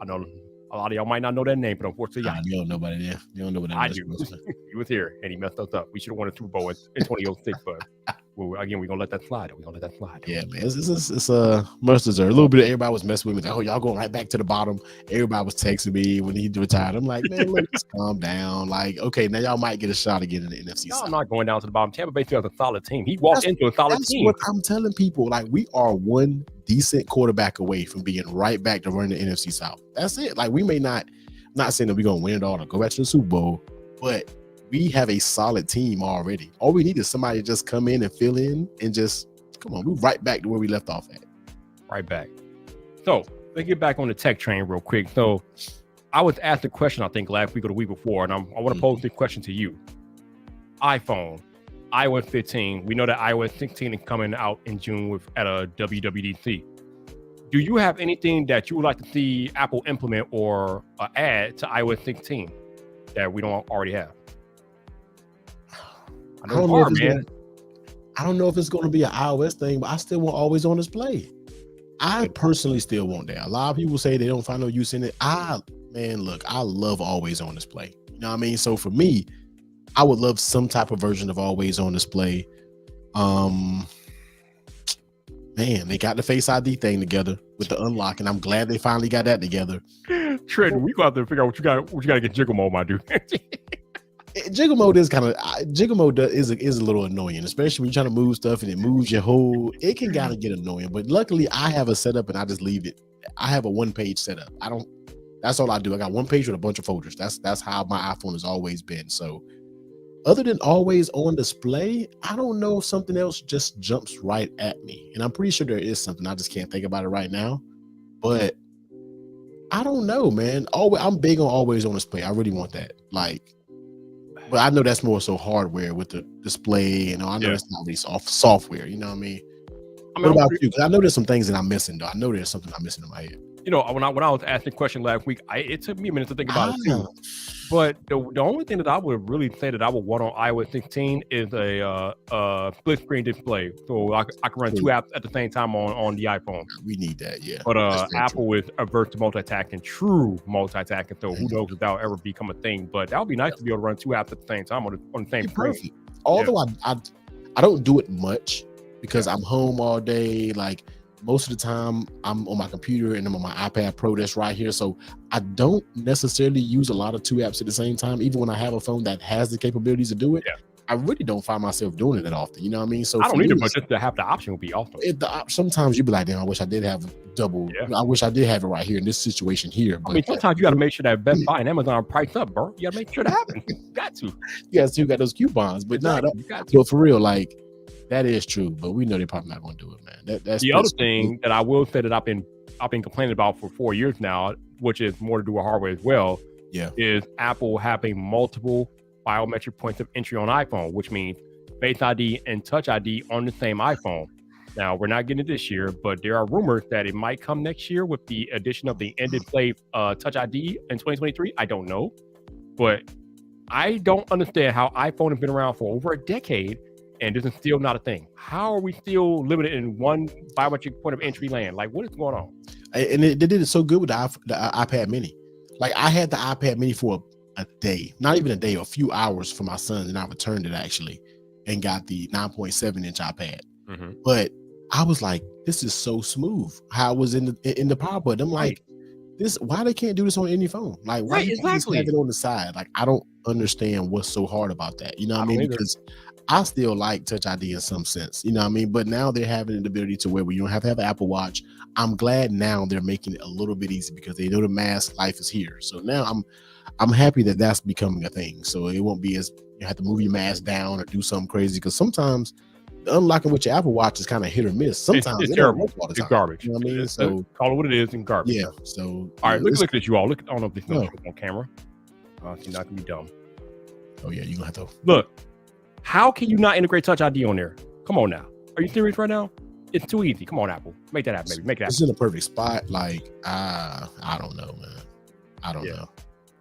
I know a lot of y'all might not know that name, but unfortunately, you don't know about it. You don't know what that is. I do. He was here and he messed us up. We should have won a Super Bowl in 2006, but again, we're gonna let that slide. Yeah, man. It's much deserved. A little bit of everybody was messing with me. Like, oh, y'all going right back to the bottom. Everybody was texting me when he retired. I'm like, man, look, just calm down. Like, okay, now y'all might get a shot again in the NFC South. I'm not going down to the bottom. Tampa Bay still has a solid team. He walked into a solid team. What I'm telling people. Like, we are one decent quarterback away from being right back to running the NFC South. That's it. Like, we may not saying that we're gonna win it all or go back to the Super Bowl, but we have a solid team already. All we need is somebody to just come in and fill in and just come on. We're right back to where we left off at. Right back. So let's get back on the tech train real quick. So I was asked a question, I think last week or the week before, and I want to pose this question to you. iPhone, iOS 15. We know that iOS 16 is coming out in June at a WWDC. Do you have anything that you would like to see Apple implement or add to iOS 16 that we don't already have? I don't know if it's going to be an iOS thing, but I still want always on display. I personally still want that. A lot of people say they don't find no use in it. I love always on display. You know what I mean? So for me, I would love some type of version of always on display. Man, they got the Face ID thing together with the unlock, and I'm glad they finally got that together. Trent, we go out there and figure out what you got to get jiggle mode, my dude. Jiggle mode is kind of is a little annoying, especially when you're trying to move stuff and it moves your whole. It can kind of get annoying, but luckily I have a setup and I just leave it. I have a 1-page setup. I don't. That's all I do. I got 1 page with a bunch of folders. That's how my iPhone has always been. So, other than always on display, I don't know if something else just jumps right at me, and I'm pretty sure there is something. I just can't think about it right now, but I don't know, man. I'm big on always on display. I really want that, like. But I know that's more so hardware with the display, and I know that's not really software. You know what I mean? What about you? Because I know there's some things that I'm missing, though. I know there's something I'm missing in my head. You know, when I was asked the question last week, it took me a minute to think about it too. But the only thing that I would really say that I would want on iOS 16 is a split screen display, so I can run 2 apps at the same time on the iPhone. We need that, yeah. But Apple is averse to multitasking, true multitasking. So who knows if that'll ever become a thing? But that would be nice to be able to run 2 apps at the same time on the same screen. Perfect. Although I don't do it much because I'm home all day, like. Most of the time I'm on my computer and I'm on my iPad Pro that's right here. So I don't necessarily use a lot of 2 apps at the same time. Even when I have a phone that has the capabilities to do it, I really don't find myself doing it that often. You know what I mean? So I don't need it, but just to have the option would be awesome. Sometimes you be like, damn, I wish I did have double. Yeah. I wish I did have it right here in this situation here. But I mean, sometimes you got to make sure that Best Buy and Amazon are priced up, bro. You got to make sure that happens. You got to. You got those coupons, but but for real, like. That is true, but we know they're probably not going to do it, man. That's the other thing that I will say that I've been complaining about for 4 years now, which is more to do with hardware as well. Yeah, is Apple having multiple biometric points of entry on iPhone, which means Face ID and Touch ID on the same iPhone. Now we're not getting it this year, but there are rumors that it might come next year with the addition of the end-of-play Touch ID in 2023. I don't know, but I don't understand how iPhone has been around for over a decade. And this is still not a thing. How are we still limited in one biometric point of entry land? Like, what is going on? And they did it so good with the iPad Mini. Like, I had the iPad Mini for a day, not even a day, a few hours for my son, and I returned it actually, and got the 9.7-inch iPad. Mm-hmm. But I was like, this is so smooth. How it was in the power button. I'm like, this. Why they can't do this on any phone? Like, why you just have it on the side? Like, I don't understand what's so hard about that. You know what I mean? Because I still like Touch ID in some sense, you know what I mean? But now they're having the ability to where you don't have to have an Apple Watch. I'm glad now they're making it a little bit easy because they know the mask life is here. So now I'm happy that that's becoming a thing. So it won't be as you have to move your mask down or do something crazy, because sometimes the unlocking with your Apple Watch is kind of hit or miss. Sometimes it's terrible. It's garbage. You know what I mean? So call it what it is and garbage. Yeah. So all right, look at you all. Look, I don't know if this is on camera. You're not gonna be dumb. Oh yeah, you're gonna have to look. How can you not integrate Touch ID on there? Come on now. Are you serious right now? It's too easy. Come on, Apple. Make that happen, baby. Make it happen. It's in a perfect spot. Like, I don't know, man. I don't know.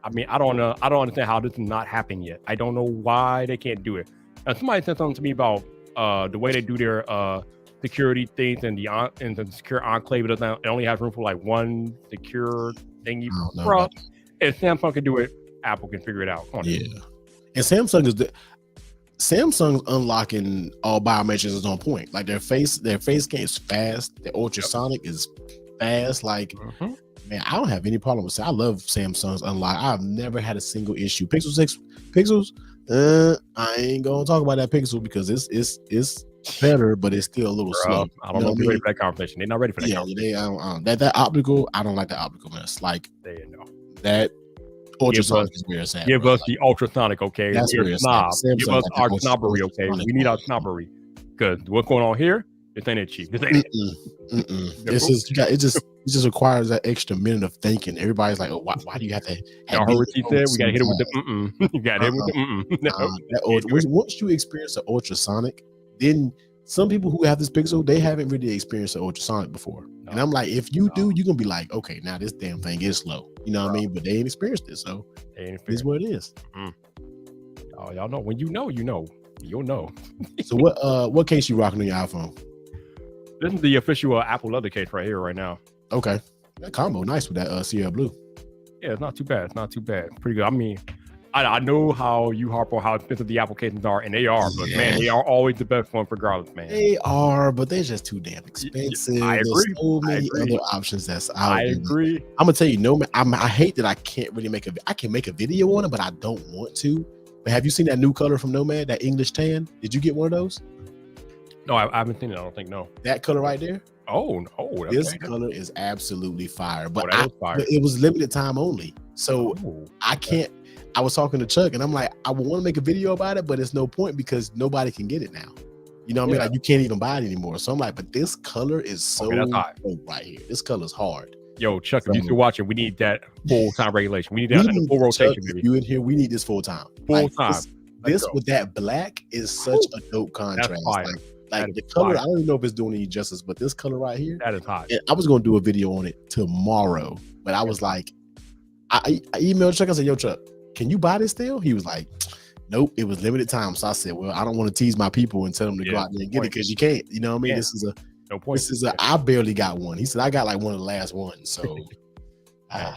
I mean, I don't know. I don't understand how this is not happening yet. I don't know why they can't do it. Now, somebody said something to me about the way they do their security things and the secure enclave. It only has room for like one secure thingy. If Samsung can do it, Apple can figure it out. Come on, yeah. And Samsung's unlocking all biometrics is on point. Like their face scan is fast. Their ultrasonic is fast. Like, man, I don't have any problem with it. I love Samsung's unlock. I've never had a single issue. Pixel 6 Pixels, I ain't gonna talk about that Pixel because it's better, but it's still a little slow. I don't know if they're ready for that conversation. They're not ready for that. Yeah, that optical. I don't like the optical, man. It's like that. Ultrasonic is where it's at. Give us the ultrasonic, okay? That's where it's at. Give us our snobbery, okay? We need our snobbery. Because what's going on here, this ain't it cheap. This ain't it. It just requires that extra minute of thinking. Everybody's like, oh, why do you have to? Y'all heard what she said? We gotta hit it with the You gotta hit it with the Once you experience an ultrasonic, then some people who have this Pixel, they haven't really experienced an ultrasonic before. And I'm like, if you do, you're gonna be like, okay, now this damn thing is slow. You know what I mean? But they ain't experienced it, so it is what it is. Oh, y'all know. When you know, you'll know. So what case you rocking on your iPhone? This is the official Apple leather case right here, right now. Okay, that combo nice with that Sierra Blue. Yeah, it's not too bad. It's not too bad. Pretty good. I mean, I know how you harp on how expensive the applications are, and they are, but man, they are always the best one regardless, man. They are, but they're just too damn expensive. I agree. There's so many other options that's out. I agree. I'm gonna tell you, I hate that I can't really I can make a video on it, but I don't want to But have you seen that new color from Nomad, that English tan? Did you get one of those? No, I haven't seen it. I don't think. No. That color right there. Oh, okay. This color is absolutely fire, but that is fire. it was limited time only. So I can't. I was talking to Chuck, and I'm like, I would want to make a video about it, but it's no point because nobody can get it now. You know what I mean? Like you can't even buy it anymore. So I'm like, but this color is so dope right here. This color is hard. Yo, Chuck, if you're still watching, we need that full time regulation. We need that in full rotation. Chuck, if you in here, we need this full time. Full time. This with that black is such a dope contrast. Like the color, I don't even know if it's doing any justice, but this color right here, that is hot. I was gonna do a video on it tomorrow, but I was like, I emailed Chuck. I said, "Yo, Chuck, can you buy this still?" He was like, "Nope, it was limited time." So I said, "Well, I don't want to tease my people and tell them to go out there and get it because you can't." You know what I mean? This is a no point. This is I barely got one. He said I got like one of the last ones. So I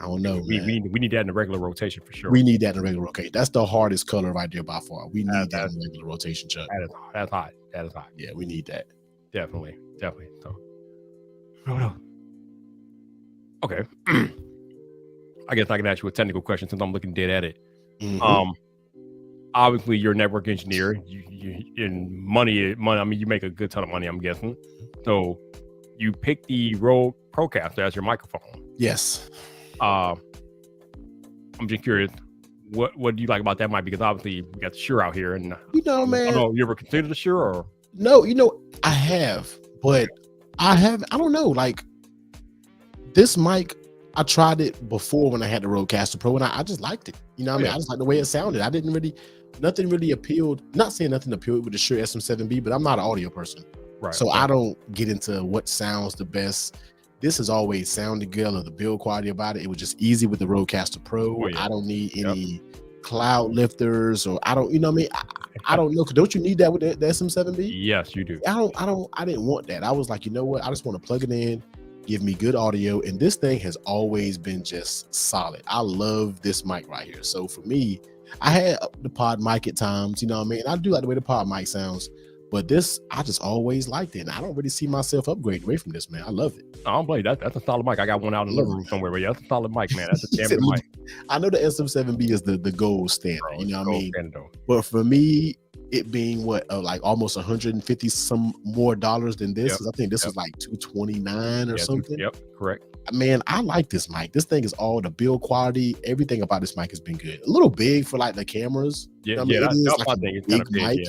don't know. We need that in the regular rotation for sure. We need that in the regular rotation. That's the hardest color right there by far. We need that in the regular rotation, Chuck. That's hot. That is hot. Yeah, we need that. Definitely. So, no. Okay. I guess I can ask you a technical question since I'm looking dead at it. Mm-hmm. Obviously, you're a network engineer. You in money. I mean, you make a good ton of money, I'm guessing. So, you pick the Rode Procaster as your microphone. Yes. I'm just curious. What do you like about that mic? Because obviously we got the Shure out here, and man. I don't know. You ever considered the Shure? Or? No, I have, but I don't know. Like this mic, I tried it before when I had the Rodecaster Pro, and I just liked it. You know what I mean? I just like the way it sounded. Nothing really appealed. Not saying nothing appealed with the Shure SM7B, but I'm not an audio person, right? So I don't get into what sounds the best. This has always sounded good, or the build quality about it. It was just easy with the Rodecaster Pro. I don't need any cloud lifters, or I don't, you know what I mean? I don't know. Don't you need that with the SM7B? Yes, you do. I didn't want that. I was like, you know what? I just want to plug it in, give me good audio. And this thing has always been just solid. I love this mic right here. So for me, I had the pod mic at times, you know what I mean? I do like the way the pod mic sounds. But this, I just always liked it. And I don't really see myself upgrading away from this, man. I love it. I don't blame you. That's a solid mic. I got one out in the living room somewhere, but that's a solid mic, man. That's a damn good mic. I know the SM7B is the gold standard, you know what I mean? But for me, it being like almost 150 some more dollars than this, I think this was like 229 or something. Yep, correct. Man, I like this mic. This thing is all the build quality. Everything about this mic has been good. A little big for like the cameras. Yeah, that's like a big mic.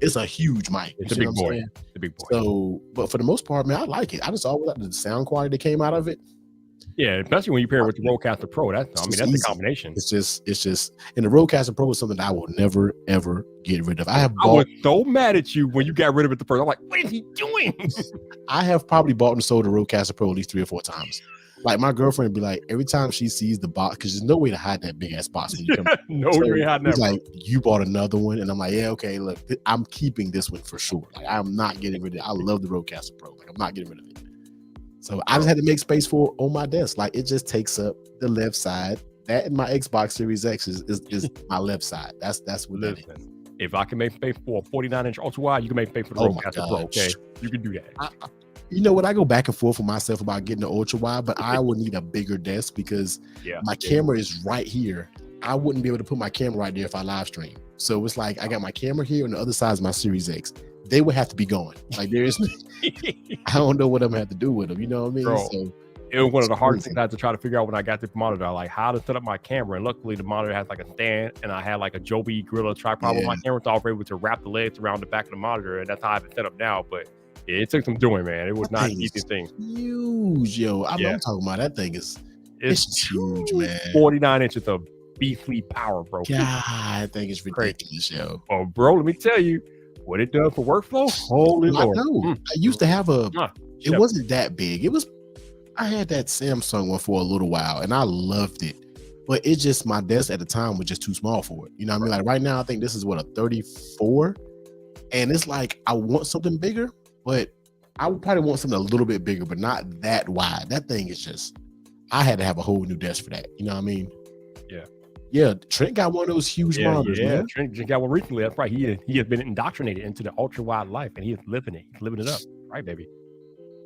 It's a huge mic. It's a big boy. It's a big boy. So, but for the most part, man, I like it. I just always like the sound quality that came out of it. Yeah, especially when you pair it with the Rodecaster Pro. That's a combination. It's just, and the Rodecaster Pro is something that I will never ever get rid of. I was so mad at you when you got rid of it the first. I'm like, what is he doing? I have probably bought and sold the Rodecaster Pro at least 3 or 4 times. Like my girlfriend would be like, every time she sees the box, because there's no way to hide that big ass box when you come. You ain't hiding that. Like, you bought another one, and I'm like, yeah, okay, look, I'm keeping this one for sure. Like, I'm not getting rid of it. I love the Rodecaster Pro. Like, I'm not getting rid of it. So I just had to make space for it on my desk. Like, it just takes up the left side. That and my Xbox Series X is my left side. That's what that is. If I can make space for a 49-inch ultra wide, you can make space for the Rodecaster Pro. Okay, you can do that. You know what? I go back and forth with myself about getting the ultra wide, but I will need a bigger desk because my camera is right here. I wouldn't be able to put my camera right there if I live stream. So it's like I got my camera here, and the other side is my Series X. They would have to be going. Like there's, I don't know what I'm gonna have to do with them. You know what I mean? Bro, so it was one of the hardest things I had to try to figure out when I got this monitor. Like how to set up my camera, and luckily the monitor has like a stand, and I had like a Joby Gorilla tripod with my camera, so I was able to wrap the legs around the back of the monitor, and that's how I have it set up now. But it took some doing, man. It was not an easy thing. Huge, yo. I'm talking about that thing it's huge, man. 49 inches of beastly power, bro. God, I think it's ridiculous, yo. Oh, bro, let me tell you what it does for workflow. Holy Lord. I know. I used to have it wasn't that big. I had that Samsung one for a little while, and I loved it. But it's just my desk at the time was just too small for it. You know what I mean? Like right now, I think this is a 34, and it's like I want something bigger. But I would probably want something a little bit bigger, but not that wide. That thing is just, I had to have a whole new desk for that. You know what I mean? Yeah. Yeah. Trent got one of those huge monitors, man. Trent just got one recently. That's right. He has been indoctrinated into the ultra wide life, and he is living it. He's living it up. Right, baby.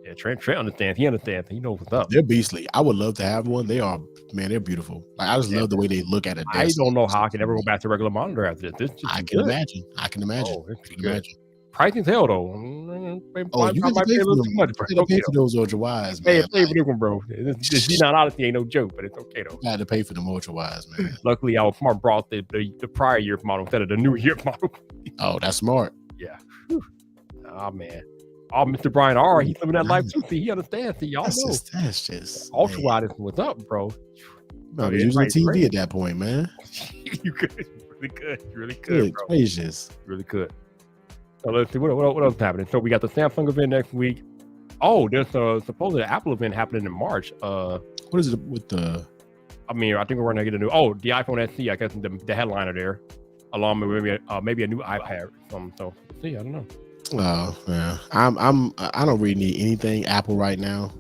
Yeah, Trent understands. He understands. He knows what's up. They're beastly. I would love to have one. They are, man, they're beautiful. Like I just love the way they look at a I desk. don't know how I can ever go back to regular monitor after this. This just I be can good. imagine. I can imagine. Oh, I it's can good. imagine. Pricing's hell though. Oh, you got to pay a for little them. too much, You bro. got to pay Okay, for though. those ultra wise, Pay man. for this one, bro. This G9 Odyssey ain't no joke, but it's okay though. You got to pay for them ultra wise, man. Luckily, I was smart, brought the prior year model instead of the new year model. Oh, that's smart. Yeah. Oh man. Oh, Mr. Brian R. He's living that life too. See, he understands. See, y'all know. That's just Ultra wide is what's up, bro. I was using a TV at that point, man. You could. Really good. You really could, bro. Gracious. Really good. So let's see what else is happening. So we got the Samsung event next week. Oh, there's supposedly an Apple event happening in March. What is it with the? I mean, I think we're gonna get a new. Oh, the iPhone SE. I guess the headliner there, along with maybe a new iPad. So let's see. I don't know. Oh yeah, I don't really need anything Apple right now,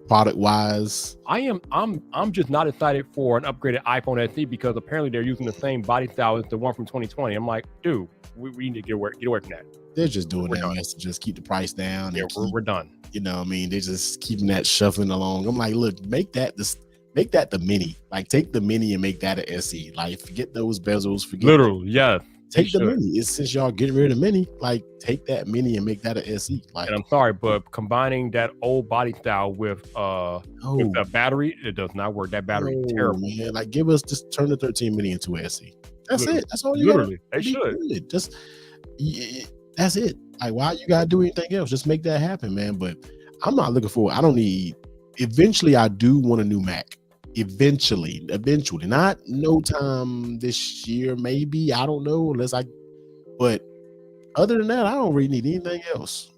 product wise. I'm just not excited for an upgraded iPhone SE because apparently they're using the same body style as the one from 2020. I'm like, dude, we need to get away from that. They're just doing that to just keep the price down. Yeah, we're done. You know what I mean? They're just keeping that shuffling along. I'm like, look, make that the mini. Like take the mini and make that an SE. Like forget those bezels. Literally, yeah. Take the mini. It's since y'all getting rid of the mini, like take that mini and make that an SE. Like, and I'm sorry, but combining that old body style with a battery, it does not work. That battery is terrible, man. Like give us just turn the 13 mini into an SE. That's it. That's all you literally. They should. Just that's it. Like why you gotta do anything else? Just make that happen, man. But I'm not looking for. I don't need. Eventually, I do want a new Mac. Eventually, not no time this year, maybe. I don't know, but other than that, I don't really need anything else.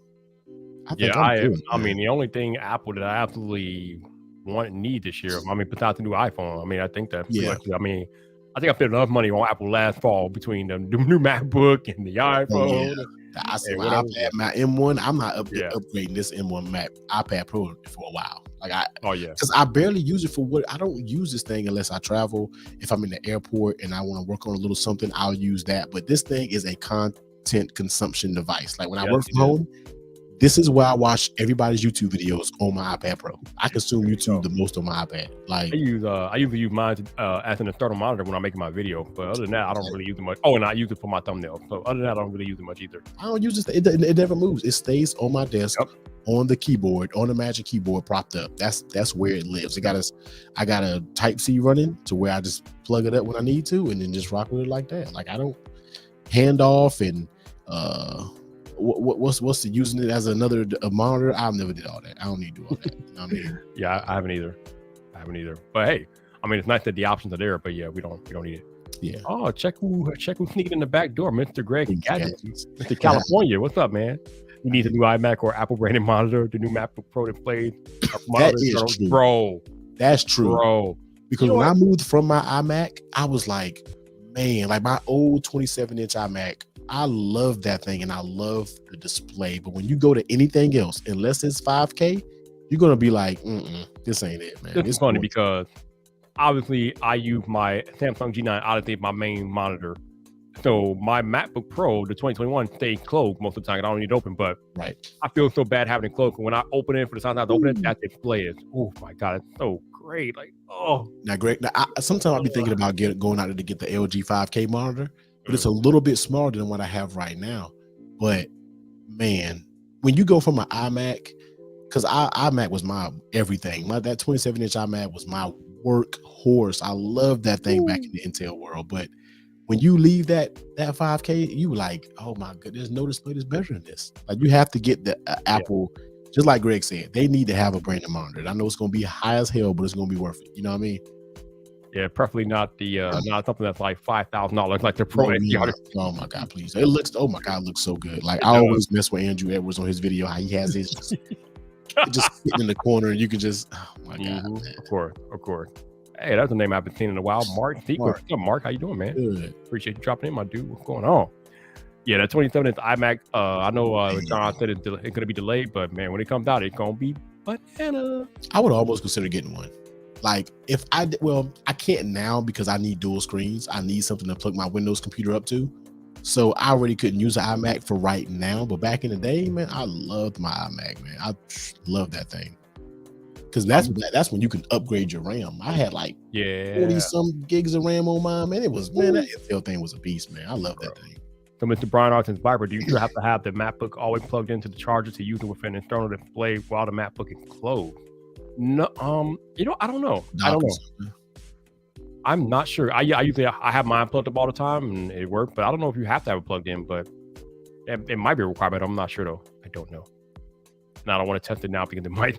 I mean, the only thing Apple that I absolutely need this year, I mean, besides the new iPhone, I mean, I think that I think I spent enough money on Apple last fall between the new MacBook and the iPhone. I said my iPad, my M1. I'm not upgrading this M1 Mac iPad Pro for a while. Like because I barely use it for what I don't use this thing unless I travel. If I'm in the airport and I want to work on a little something, I'll use that. But this thing is a content consumption device. Like when I work from home, this is where I watch everybody's YouTube videos on my iPad Pro. I consume YouTube the most on my iPad. Like I usually use mine as an external monitor when I'm making my video. But other than that, I don't really use it much. Oh, and I use it for my thumbnail. So other than that, I don't really use it much either. I don't use this. It never moves. It stays on my desk, on the keyboard, on the Magic Keyboard, propped up. That's where it lives. I got a Type-C running to where I just plug it up when I need to, and then just rock with it like that. Like I don't hand off and what's the using it as a monitor? I've never did all that. I don't need to do all that. You know what I mean? Yeah, I haven't either. But hey, I mean, it's nice that the options are there. But yeah, we don't need it. Yeah. Oh, check who's sneaking in the back door, Mr. Greg Gadget, Mr. California. What's up, man? You need a new iMac or Apple branded monitor, the new MacBook Pro that plays. That is true, bro. That's true, bro. Because when I moved from my iMac, I was like, man, like my old 27-inch iMac. I love that thing and I love the display. But when you go to anything else, unless it's 5K, you're gonna be like, this ain't it, man. It's funny because obviously I use my Samsung G9 Odyssey, my main monitor. So my MacBook Pro, the 2021, stays closed most of the time. I don't need it open, but I feel so bad having it closed. When I open it for the time I open it, that display is, oh my God, it's so great. Like, Now, Greg, sometimes I'll be thinking about going out there to get the LG 5K monitor, but it's a little bit smaller than what I have right now. But man, when you go from an iMac, because iMac was my everything. That 27-inch iMac was my workhorse. I love that thing back in the Intel world. But when you leave that 5K, you like, oh my God, there's no display that's better than this. Like you have to get the Apple, just like Greg said, they need to have a branded monitor. I know it's going to be high as hell, but it's going to be worth it. You know what I mean? Yeah, preferably not not something that's like $5,000 like the Pro. Oh my God, please! It looks so good. Like I always mess with Andrew Edwards on his video. How he has his just sitting in the corner, and you can just, oh my God, man. Of course. Hey, that's a name I haven't seen in a while. Mark. What's up, Mark? How you doing, man? Good. Appreciate you dropping in, my dude. What's going on? Yeah, that 27-inch iMac. I know John said it's going to be delayed, but man, when it comes out, it's going to be banana. I would almost consider getting one. Like if I can't now because I need dual screens. I need something to plug my Windows computer up to. So I already couldn't use an iMac for right now. But back in the day, man, I loved my iMac, man. I love that thing. Because that's when you can upgrade your RAM. I had like 40 some gigs of RAM on mine, man. It was that Intel thing was a beast, man. I love that thing. So, Mr. Brian Arton's Viber, do you still have to have the MacBook always plugged into the charger to use it with an external display while the MacBook is closed? No, I don't know. I'm not sure. I usually have mine plugged up all the time and it worked, but I don't know if you have to have it plugged in, but it might be a requirement. I'm not sure though. I don't know. And I don't want to test it now because it might.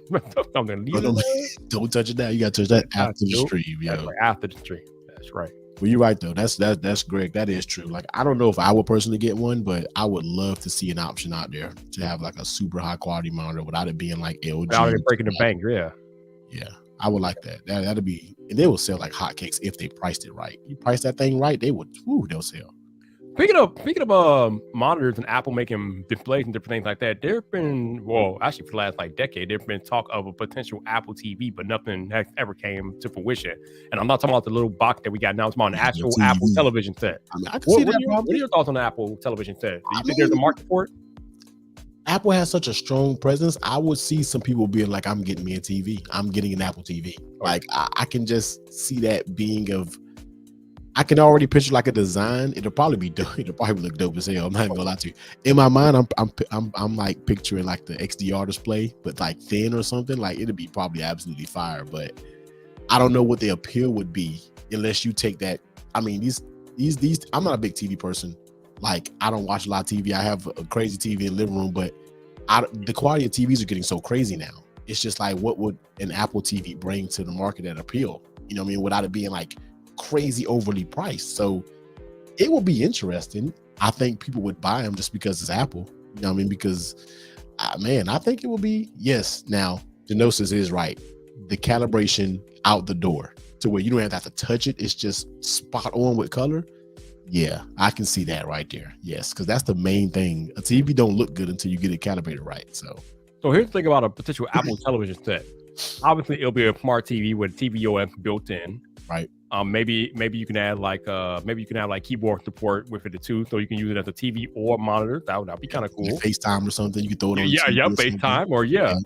I'm gonna leave it. Don't touch it now. You got to touch that after the stream. Yeah, right, after the stream. That's right. Well, you're right though. That's Greg. That is true. Like I don't know if I would personally get one, but I would love to see an option out there to have like a super high quality monitor without it being like LG. Without it breaking the bank. Yeah. Yeah, I would like that. That'd be, and they will sell like hotcakes if they priced it right. You price that thing right, they'll sell. Speaking of monitors and Apple making displays and different things like that, there've been, actually for the last like decade, there've been talk of a potential Apple TV, but nothing has ever came to fruition. And I'm not talking about the little box that we got now. I'm talking about an actual Apple television set. I mean, I can see that. What are your thoughts on the Apple television set? Do you think there's a market for it? Apple has such a strong presence. I would see some people being like, I'm getting me a TV. I'm getting an Apple TV. Like I can just see that being I can already picture like a design. It'll probably be dope. It'll probably look dope as hell. I'm not even gonna lie to you. In my mind, I'm like picturing like the XDR display, but like thin or something. Like it'll be probably absolutely fire. But I don't know what the appeal would be unless you take that. I mean, these. I'm not a big TV person. Like I don't watch a lot of TV. I have a crazy TV in the living room, but the quality of TVs are getting so crazy now. It's just like, what would an Apple TV bring to the market that appeal? You know what I mean? Without it being like crazy overly priced. So it will be interesting. I think people would buy them just because it's Apple. You know what I mean? Because I think it will be, yes. Now, Genosis is right. The calibration out the door to where you don't have to touch it. It's just spot on with color. Yeah, I can see that right there. Yes, because that's the main thing. A TV don't look good until you get it calibrated right. So here's the thing about a potential Apple television set. Obviously, it'll be a smart TV with TVOS built in. Right. Maybe you can add like keyboard support with it too, so you can use it as a TV or monitor. That'd be kind of cool. Like FaceTime or something. You can throw it on. Yeah, FaceTime or Yeah.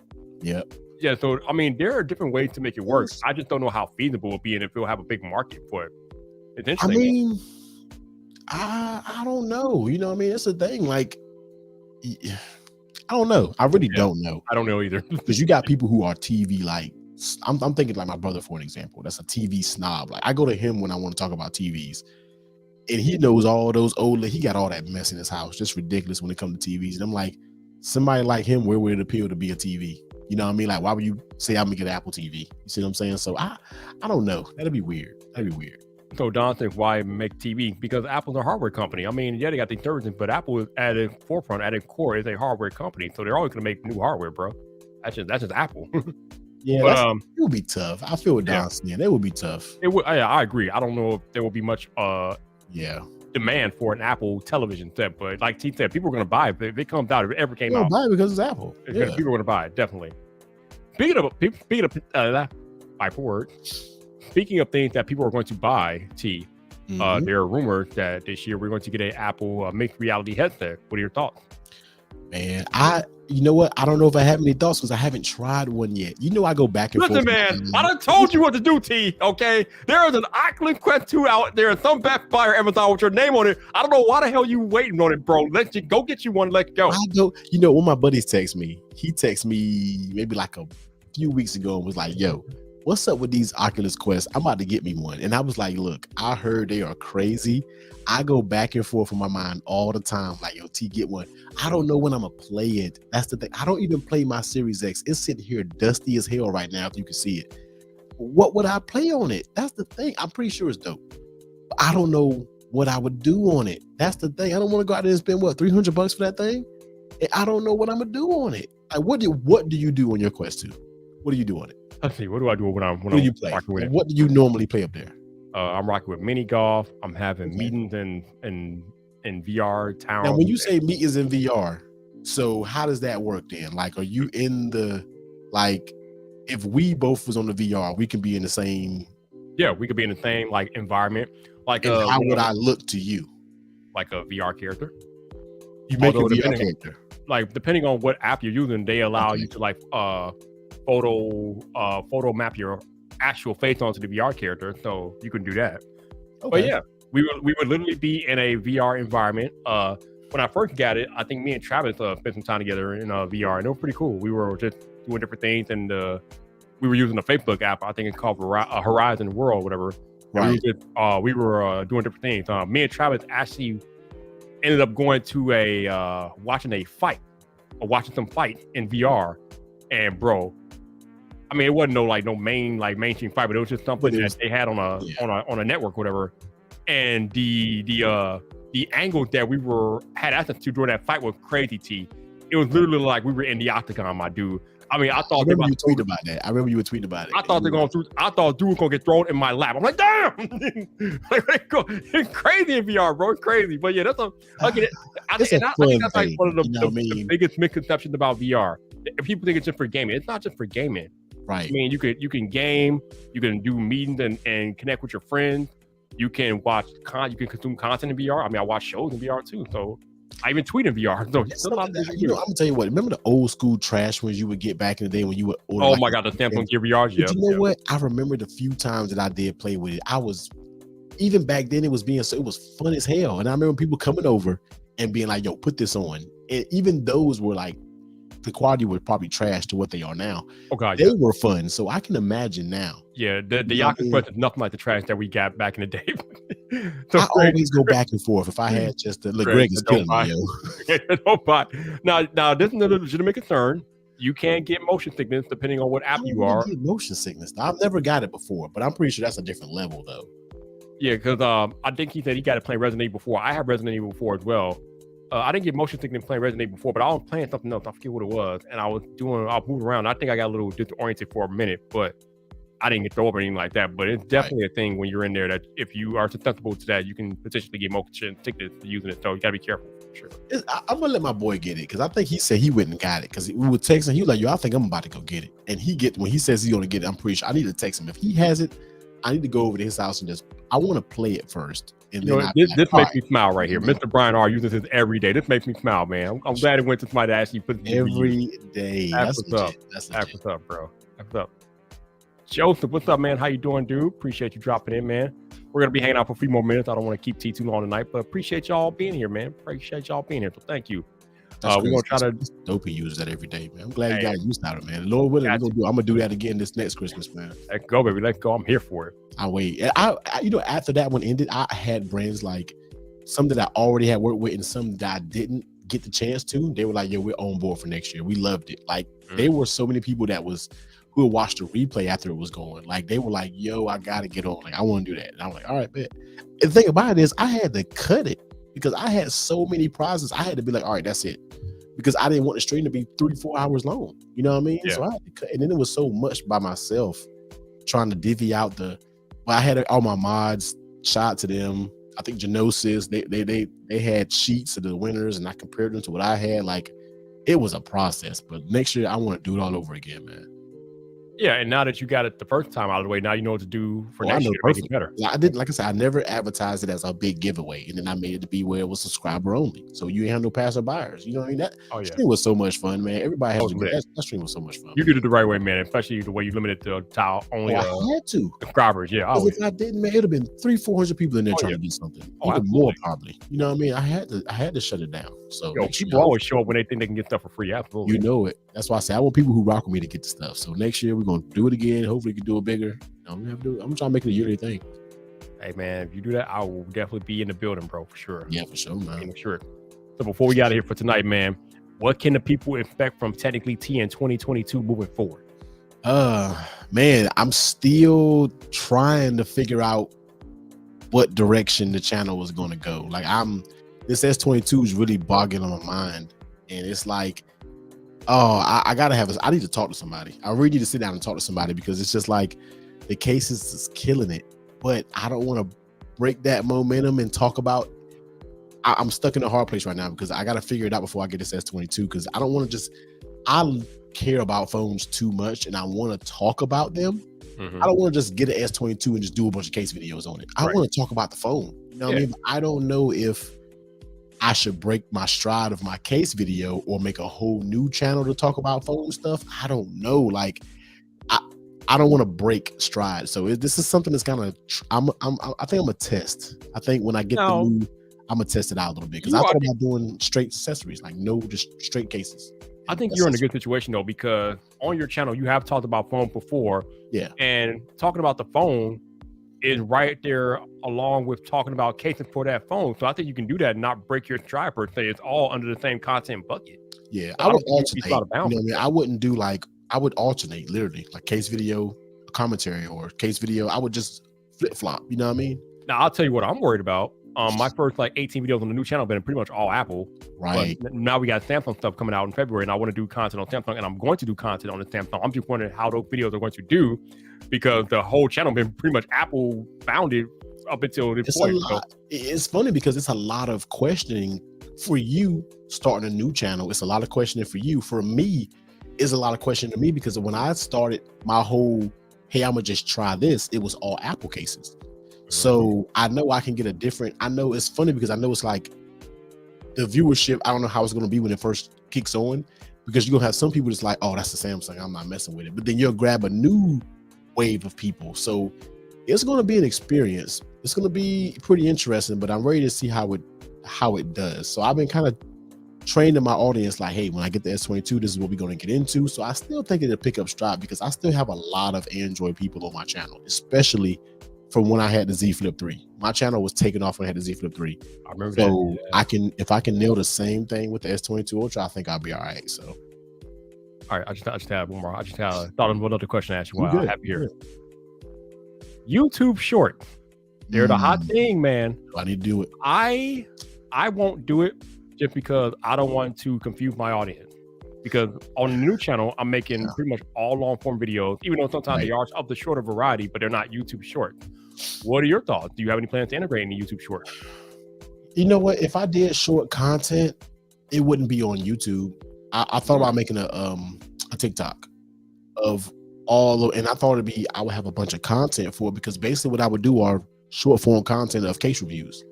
Yeah. So I mean, there are different ways to make it work. I just don't know how feasible it will be and if it'll have a big market for it. It's interesting. I mean, I don't know. You know what I mean? It's a thing. Like, I don't know. I really don't know. I don't know either. Because you got people who are TV like, I'm thinking like my brother, for an example. That's a TV snob. Like I go to him when I want to talk about TVs. And he knows all those he got all that mess in his house. Just ridiculous when it comes to TVs. And I'm like, somebody like him, where would it appeal to be a TV? You know what I mean? Like, why would you say I'm gonna get an Apple TV? You see what I'm saying? So I don't know. That'd be weird. So Don thinks, why make TV? Because Apple's a hardware company. I mean, yeah, they got the services, but Apple is at its forefront, at its core, is a hardware company. So they're always going to make new hardware, bro. That's just Apple. Yeah, but, it would be tough. I feel what Don's saying. It would be tough. It would. I agree. I don't know if there will be much demand for an Apple television set, but like T said, people are going to buy it. If it comes out, if it ever came out, buy it because it's Apple. People are going to buy it, definitely. Speaking of things that people are going to buy, T, there are rumors that this year we're going to get an Apple mixed reality headset. What are your thoughts? Man, you know what? I don't know if I have any thoughts because I haven't tried one yet. You know, I go back and forth. Listen, man, I done told you what to do, T, okay? There is an Oculus Quest 2 out there, some Best Buy or Amazon with your name on it. I don't know why the hell you waiting on it, bro. Let's just go get you one. Let's go. You know, when my buddies text me, he texted me maybe like a few weeks ago and was like, yo, what's up with these Oculus Quests? I'm about to get me one. And I was like, look, I heard they are crazy. I go back and forth in my mind all the time. Like, yo, T, get one. I don't know when I'm going to play it. That's the thing. I don't even play my Series X. It's sitting here dusty as hell right now, if you can see it. What would I play on it? That's the thing. I'm pretty sure it's dope. But I don't know what I would do on it. That's the thing. I don't want to go out there and spend, $300 for that thing? And I don't know what I'm going to do on it. Like, what do you do on your Quest 2? What do you do on it? Let's see. What do I do when I'm what do you play? What do you normally play up there? I'm rocking with mini golf. I'm having meetings in VR town. Now, when you say meetings in VR, so how does that work then? Like, are you in if we both was on the VR, we can be in the same. Yeah, we could be in the same environment. Like, how would I look to you? Like a VR character. You make a VR character. Like, depending on what app you're using, they allow you to photo map your actual face onto the VR character, so you can do that. Okay. But yeah, we would literally be in a VR environment. When I first got it, I think me and Travis spent some time together in VR, and it was pretty cool. We were just doing different things, and we were using a Facebook app. I think it's called Horizon World, whatever. Right. We were doing different things. Me and Travis actually ended up going to watching some fight in VR, and bro, I mean, it wasn't no mainstream fight, but it was just something that they had on a network, whatever. And the angles that we had access to during that fight was crazy. It was literally like we were in the octagon, my dude. I mean, I remember you tweeted about that. I remember you were tweeting about it. I thought dude was gonna get thrown in my lap. I'm like, damn! It's crazy in VR, bro. It's crazy. But yeah, I think that's like one of the biggest misconceptions about VR. If people think it's just for gaming, it's not just for gaming. Right. I mean, you can game, you can do meetings and connect with your friends. You can you can consume content in VR. I mean, I watch shows in VR too. So I even tweet in VR. So I'm gonna tell you what. Remember the old school trash ones you would get back in the day when you would order? Oh my god, the Samsung Gear VR. Yeah. You know what? I remember the few times that I did play with it. Even back then it was fun as hell. And I remember people coming over and being like, "Yo, put this on." And even those were like, the quality was probably trash to what they are now. Oh god, they were fun. So I can imagine now. Yeah, the Oculus Quest is nothing like the trash that we got back in the day. So I always go back and forth. If I had just the Greg is killing me, yo. Don't buy. Now this is a legitimate concern. You can get motion sickness depending on what app you are. Get motion sickness. I've never got it before, but I'm pretty sure that's a different level though. Yeah, because I think he said he got to play Resident Evil 4. I have Resident Evil 4 as well. I didn't get motion sickness playing Resident Evil 4, but I was playing something else. I forget what it was, and I was moving around. I think I got a little disoriented for a minute, but I didn't get throw up or anything like that. But it's definitely a thing when you're in there that if you are susceptible to that, you can potentially get motion sickness using it. So you gotta be careful. For sure. I'm gonna let my boy get it because I think he said he went and got it because we were texting. He was like, "Yo, I think I'm about to go get it," and when he says he's gonna get it, I'm pretty sure I need to text him. If he has it, I need to go over to his house and I want to play it first. And this makes me smile right here. Mr. Brian R uses this every day. This makes me smile, man. I'm glad it went to somebody that actually put it every day. That's what's up. That's what's up, bro. That's what's up. Joseph, what's up, man? How you doing, dude? Appreciate you dropping in, man. We're gonna be hanging out for a few more minutes. I don't want to keep T too long tonight, but appreciate y'all being here, man. Appreciate y'all being here. So thank you. We're gonna try to dope. He uses that every day, man. I'm glad you got used to it, man. Lord willing, I'm gonna do that again this next Christmas, man. Let's go, baby. Let's go. I'm here for it. I wait. I after that one ended, I had brands like some that I already had worked with and some that I didn't get the chance to. They were like, "Yo, we're on board for next year." We loved it. Like there were so many people who would watch the replay after it was going. Like they were like, "Yo, I gotta get on. Like I want to do that." And I'm like, "All right, man." And the thing about it is, I had to cut it because I had so many prizes. I had to be like, "All right, that's it," because I didn't want the stream to be 3-4 hours long. You know what I mean? Yeah. So I had to cut, and then it was so much by myself trying to divvy out I had all my mods. Shout out to them. I think Genosis, they had sheets of the winners, and I compared them to what I had. Like it was a process, but next year I want to do it all over again, man. Yeah, and now that you got it the first time out of the way, now you know what to do for next year to make it better. I didn't, like I said, I never advertised it as a big giveaway, and then I made it to be where it was subscriber only, so you ain't have no passer buyers. You know what I mean? That stream was so much fun, man. Everybody had that stream was so much fun. You did it the right way, man. Especially the way you limited the only. I had to subscribers. Yeah, if I didn't, man, it'd have been 300-400 people in there trying to do something. Even more probably. You know what I mean? I had to shut it down. So people always show up when they think they can get stuff for free. Absolutely. You know it. That's why I say I want people who rock with me to get the stuff. So next year we're gonna do it again. Hopefully we can do it bigger. I'm trying to make it a yearly thing. Hey man, if you do that, I will definitely be in the building, bro, for sure. Yeah, for sure, man. For sure. So before we get out of here for tonight, man, what can the people expect from Technically T in 2022 moving forward? Man, I'm still trying to figure out what direction the channel was gonna go. Like this S22 is really bogging on my mind, and it's like, I need to talk to somebody. I really need to sit down and talk to somebody because it's just like the case is killing it, but I don't want to break that momentum and talk about. I'm stuck in a hard place right now because I got to figure it out before I get this S22 because I don't want to I care about phones too much and I want to talk about them. Mm-hmm. I don't want to just get an S22 and just do a bunch of case videos on it. I want to talk about the phone. You know what I mean? But I don't know if I should break my stride of my case video or make a whole new channel to talk about phone stuff. I don't know. Like, I don't want to break stride. So this is something that's kind of, I think I'm a test. I think when I get the new, I'm gonna test it out a little bit because I thought about doing straight accessories, like no, just straight cases. I think you're in a good situation though, because on your channel you have talked about phone before. Yeah. And talking about the phone is right there along with talking about casing for that phone. So I think you can do that and not break your stride per se. It's all under the same content bucket. Yeah, so I would alternate. You know what I mean? I wouldn't do like, I would alternate literally like case video, commentary, or case video. I would just flip flop. You know what I mean? Now I'll tell you what I'm worried about. My first like 18 videos on the new channel have been pretty much all Apple. Right. But now we got Samsung stuff coming out in February, and I want to do content on Samsung, and I'm going to do content on the Samsung. I'm just wondering how those videos are going to do, because the whole channel been pretty much Apple founded up until this point. It's funny because it's a lot of questioning for you starting a new channel. It's a lot of questioning for you. For me, it's a lot of questioning to me because when I started my whole, hey, I'm gonna just try this, it was all Apple cases. So I know I can get a different, I know it's funny because I know it's like the viewership, I don't know how it's going to be when it first kicks on, because you're going to have some people that's like, oh, that's the Samsung, I'm not messing with it. But then you'll grab a new wave of people. So it's going to be an experience. It's going to be pretty interesting, but I'm ready to see how it does. So I've been kind of training my audience like, hey, when I get the S22, this is what we're going to get into. So I still think it'll pick up stride because I still have a lot of Android people on my channel, especially from when I had the Z Flip 3. My channel was taken off when I had the Z Flip 3. I remember so that. if I can nail the same thing with the S22 Ultra, I think I'll be all right. So, all right, I just had one more. I just thought of another question to ask you while I have you here. YouTube Short, they're the hot thing, man. I need to do it. I won't do it just because I don't want to confuse my audience. Because on the new channel, I'm making pretty much all long form videos, even though sometimes they are of the shorter variety, but they're not YouTube Short. What are your thoughts? Do you have any plans to integrate any YouTube Short? You know what? If I did short content, it wouldn't be on YouTube. I thought about making a TikTok of all of, and I thought it'd be, I would have a bunch of content for it, because basically what I would do are short form content of case reviews.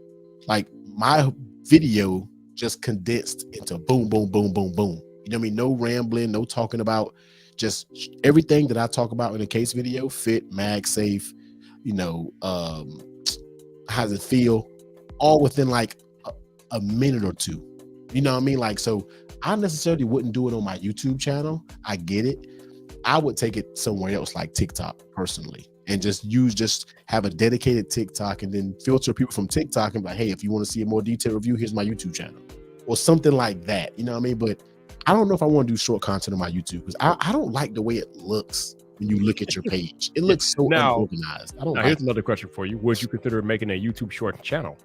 Like my video just condensed into boom, boom, boom, boom, boom. You know what I mean? No rambling, no talking about, just everything that I talk about in a case video, fit, mag safe, you know, how does it feel, all within like a minute or two. You know what I mean? Like, so I necessarily wouldn't do it on my YouTube channel. I get it. I would take it somewhere else like TikTok personally, and just have a dedicated TikTok and then filter people from TikTok and be like, hey, if you want to see a more detailed review, here's my YouTube channel or something like that. You know what I mean? But I don't know if I want to do short content on my YouTube because I don't like the way it looks when you look at your page. It looks so unorganized. I don't like here's another question for you. Would you consider making a YouTube short channel?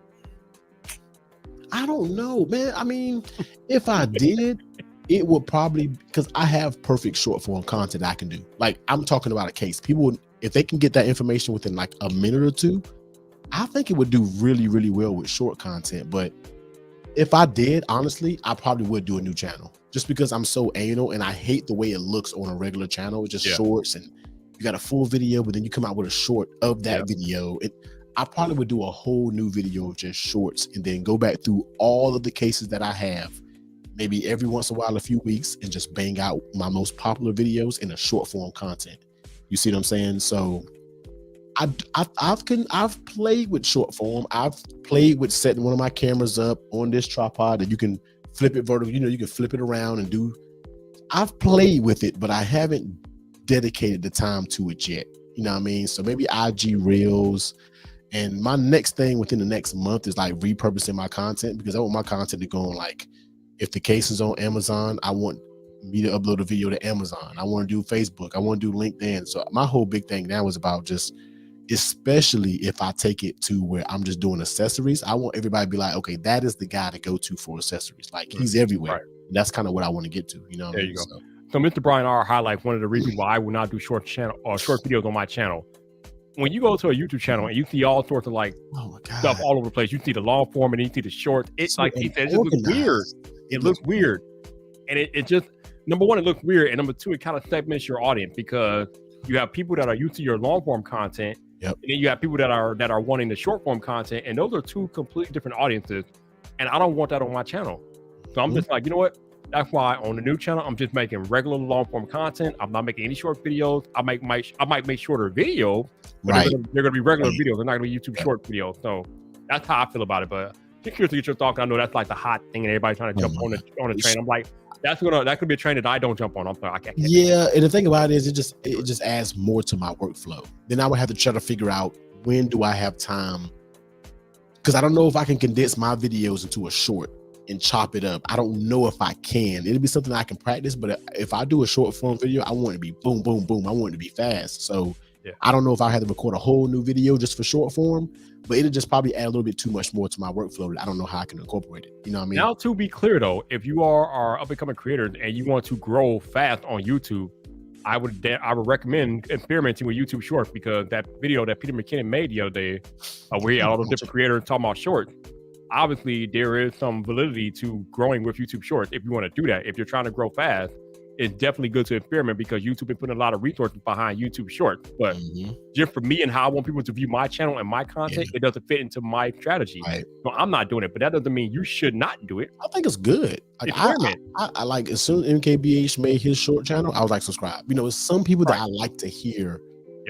I don't know, man. I mean, if I did, it would probably, because I have perfect short form content I can do. Like I'm talking about a case. People, if they can get that information within like a minute or two, I think it would do really, really well with short content. But if I did, honestly, I probably would do a new channel just because I'm so anal and I hate the way it looks on a regular channel. It's just shorts and you got a full video, but then you come out with a short of that video. I probably would do a whole new video of just shorts and then go back through all of the cases that I have, maybe every once in a while, a few weeks, and just bang out my most popular videos in a short form content. You see what I'm saying? So I've played with short form. I've played with setting one of my cameras up on this tripod that you can flip it vertical. You know, you can flip it around and do. I've played with it, but I haven't dedicated the time to it yet. You know what I mean? So maybe IG Reels. And my next thing within the next month is like repurposing my content, because I want my content to go on, like, if the case is on Amazon, I want me to upload a video to Amazon. I want to do Facebook. I want to do LinkedIn. So my whole big thing now is about just, especially if I take it to where I'm just doing accessories, I want everybody to be like, okay, that is the guy to go to for accessories. Like he's everywhere. Right. That's kind of what I want to get to, you know? There you go. So Mr. Brian R. highlights one of the reasons why I will not do short videos on my channel. When you go to a YouTube channel and you see all sorts of like stuff all over the place, you see the long form and you see the short. It's so like he said, it just looks weird. It looks weird. And it just, number one, it looks weird. And number two, it kind of segments your audience, because you have people that are used to your long form content. Yep. And then you have people that are wanting the short form content. And those are two completely different audiences. and I don't want that on my channel. So I'm just like, you know what? That's why on the new channel, I'm just making regular long form content. I'm not making any short videos. I might make shorter videos, but they're gonna be regular videos. They're not gonna be YouTube short videos. So that's how I feel about it. But just curious to get your thoughts. I know that's like the hot thing, and everybody's trying to jump on the train. I'm like, that could be a train that I don't jump on. I'm like, I can't. Yeah, and the thing about it is, it just adds more to my workflow. Then I would have to try to figure out, when do I have time? Because I don't know if I can condense my videos into a short and chop it up. I don't know if I can. It'll be something I can practice, but if I do a short form video, I want it to be boom, boom, boom. I want it to be fast. So I don't know if I had to record a whole new video just for short form, but it'll just probably add a little bit too much more to my workflow. I don't know how I can incorporate it. You know what I mean? Now, to be clear though, if you are up and coming creator and you want to grow fast on YouTube, I would recommend experimenting with YouTube Shorts, because that video that Peter McKinnon made the other day, where he had all those different creators talking about shorts. Obviously, there is some validity to growing with YouTube Shorts if you want to do that. If you're trying to grow fast, it's definitely good to experiment, because YouTube been putting a lot of resources behind YouTube Shorts. But just for me and how I want people to view my channel and my content, it doesn't fit into my strategy. So I'm not doing it, but that doesn't mean you should not do it. I think it's good. Like, I like, as soon as MKBH made his short channel, I was like, subscribe. You know, it's some people that I like to hear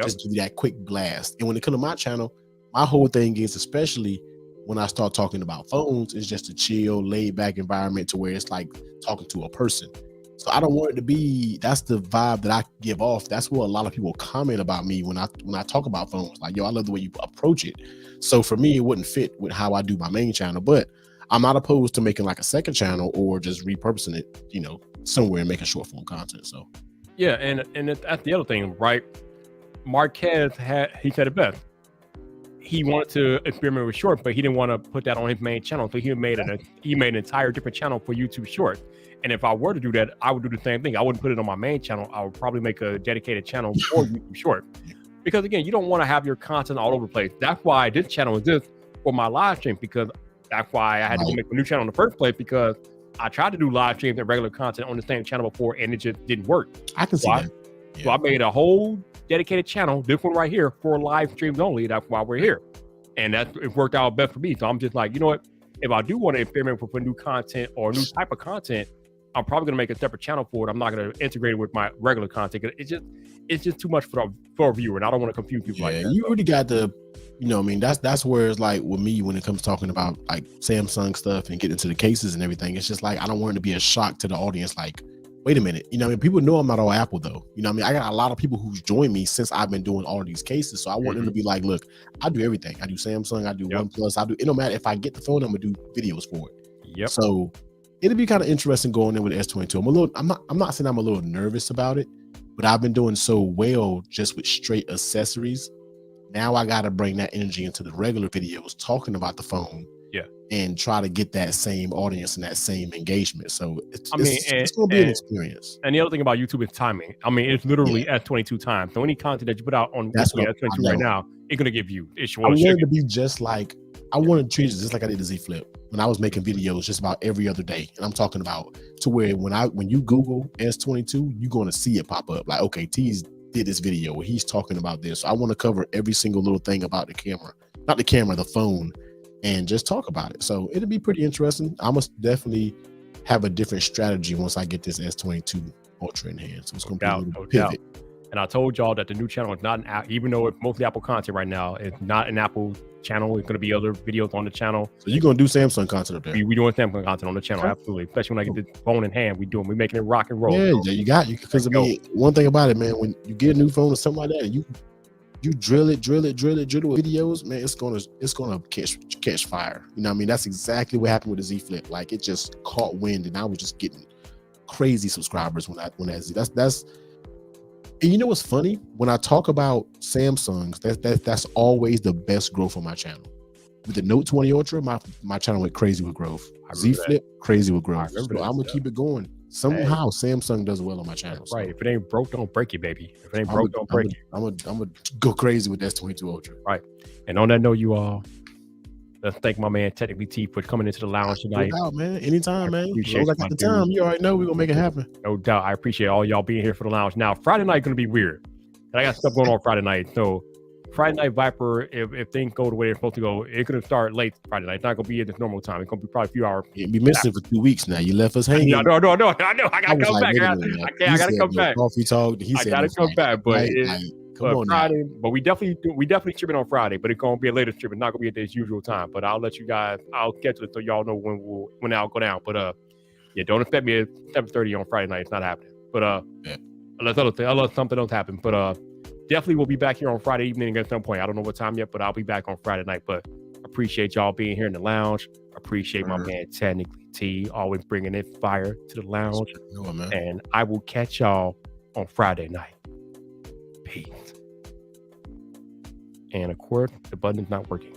just give you that quick blast. And when it comes to my channel, my whole thing is, especially when I start talking about phones, it's just a chill, laid back environment to where it's like talking to a person. So I don't want it to be, that's the vibe that I give off. That's what a lot of people comment about me when I talk about phones. Like, yo, I love the way you approach it. So for me, it wouldn't fit with how I do my main channel, but I'm not opposed to making like a second channel or just repurposing it, you know, somewhere and making short form content. So yeah, and that's the other thing, right? Marquez he said it best. He wanted to experiment with short, but he didn't want to put that on his main channel. So he made an entire different channel for YouTube Short. And if I were to do that, I would do the same thing. I wouldn't put it on my main channel. I would probably make a dedicated channel for YouTube Short. Because again, you don't want to have your content all over the place. That's why this channel exists for my live stream, because that's why I had to make a new channel in the first place, because I tried to do live streams and regular content on the same channel before, and it just didn't work. I can see that. So I made a whole dedicated channel, this one right here, for live streams only. That's why we're here. And it worked out best for me. So I'm just like, you know what? If I do want to experiment with new content or new type of content, I'm probably going to make a separate channel for it. I'm not going to integrate it with my regular content. It's just too much for a viewer, and I don't want to confuse people like that. You really got the, you know, I mean, that's where it's like with me when it comes to talking about like Samsung stuff and getting into the cases and everything. It's just like, I don't want it to be a shock to the audience. Like, wait a minute, you know, I mean, people know I'm not all Apple though. You know, I mean, I got a lot of people who's joined me since I've been doing all of these cases. So I want them to be like, look, I do everything. I do Samsung, I do OnePlus, it don't matter if I get the phone, I'm gonna do videos for it. So it'll be kind of interesting going in with the S22. I'm not saying I'm a little nervous about it, but I've been doing so well just with straight accessories. Now I got to bring that energy into the regular videos talking about the phone. And try to get that same audience and that same engagement. So it's going to be an experience. And the other thing about YouTube is timing. I mean, it's literally S22 time. So any content that you put out on S22 right now, it's going to give you. I wanted to be just like, I wanted to treat it just like I did the Z Flip when I was making videos just about every other day. And I'm talking about to where when you Google S22, you're going to see it pop up. Like, okay, T's did this video where he's talking about this. So I want to cover every single little thing about the camera, not the camera, the phone, and just talk about it. So it'll be pretty interesting. I must definitely have a different strategy once I get this S22 Ultra in hand. So it's going to be a little pivot. And I told y'all that the new channel is not an app, even though it's mostly Apple content right now, it's not an Apple channel. It's going to be other videos on the channel. So you're going to do Samsung content up there? We doing Samsung content on the channel, absolutely. Especially when I get this phone in hand, we're making it rock and roll. Yeah, you got you. Because I mean, one thing about it, man, when you get a new phone or something like that, and you drill it with videos, man, it's gonna catch fire. You know what I mean? That's exactly what happened with the Z Flip. Like, it just caught wind, and I was just getting crazy subscribers when that Z. That's. And you know what's funny? When I talk about Samsungs, that's always the best growth on my channel. With the Note 20 Ultra, my channel went crazy with growth. Z Flip, crazy with growth. So I'm gonna keep it going. Somehow Samsung does well on my channel. Right. So. If it ain't broke, don't break it, baby. If it ain't broke, don't break it. I'm gonna go crazy with S22 Ultra. Right. And on that note, you all, let's thank my man Technically T for coming into the lounge tonight. No doubt, man. Anytime, man. As long as I got the time, you already know we're gonna make it happen. No doubt. I appreciate all y'all being here for the lounge. Now, Friday night gonna be weird. I got stuff going on Friday night. So Friday Night Viper, if things go the way they're supposed to go, it's gonna start late Friday night. It's not gonna be at this normal time. It's gonna be probably a few hours. You'll be missing for 2 weeks now. You left us hanging. Yeah, no. I know. I gotta come back. I gotta come back. Coffee talk. I gotta come back, but come on Friday. now. But we definitely streaming on Friday, but it's gonna be a later stream. It's not gonna be at this usual time. But I'll let you guys. I'll catch it so y'all know when I'll go down. But yeah, don't expect me at 7:30 on Friday night. It's not happening. But unless something else happens. But definitely we'll be back here on Friday evening at some point. I don't know what time yet, but I'll be back on Friday night. But appreciate y'all being here in the lounge. Appreciate my man Technically T always bringing it fire to the lounge. And I will catch y'all on Friday night. Peace. And of course, the button is not working.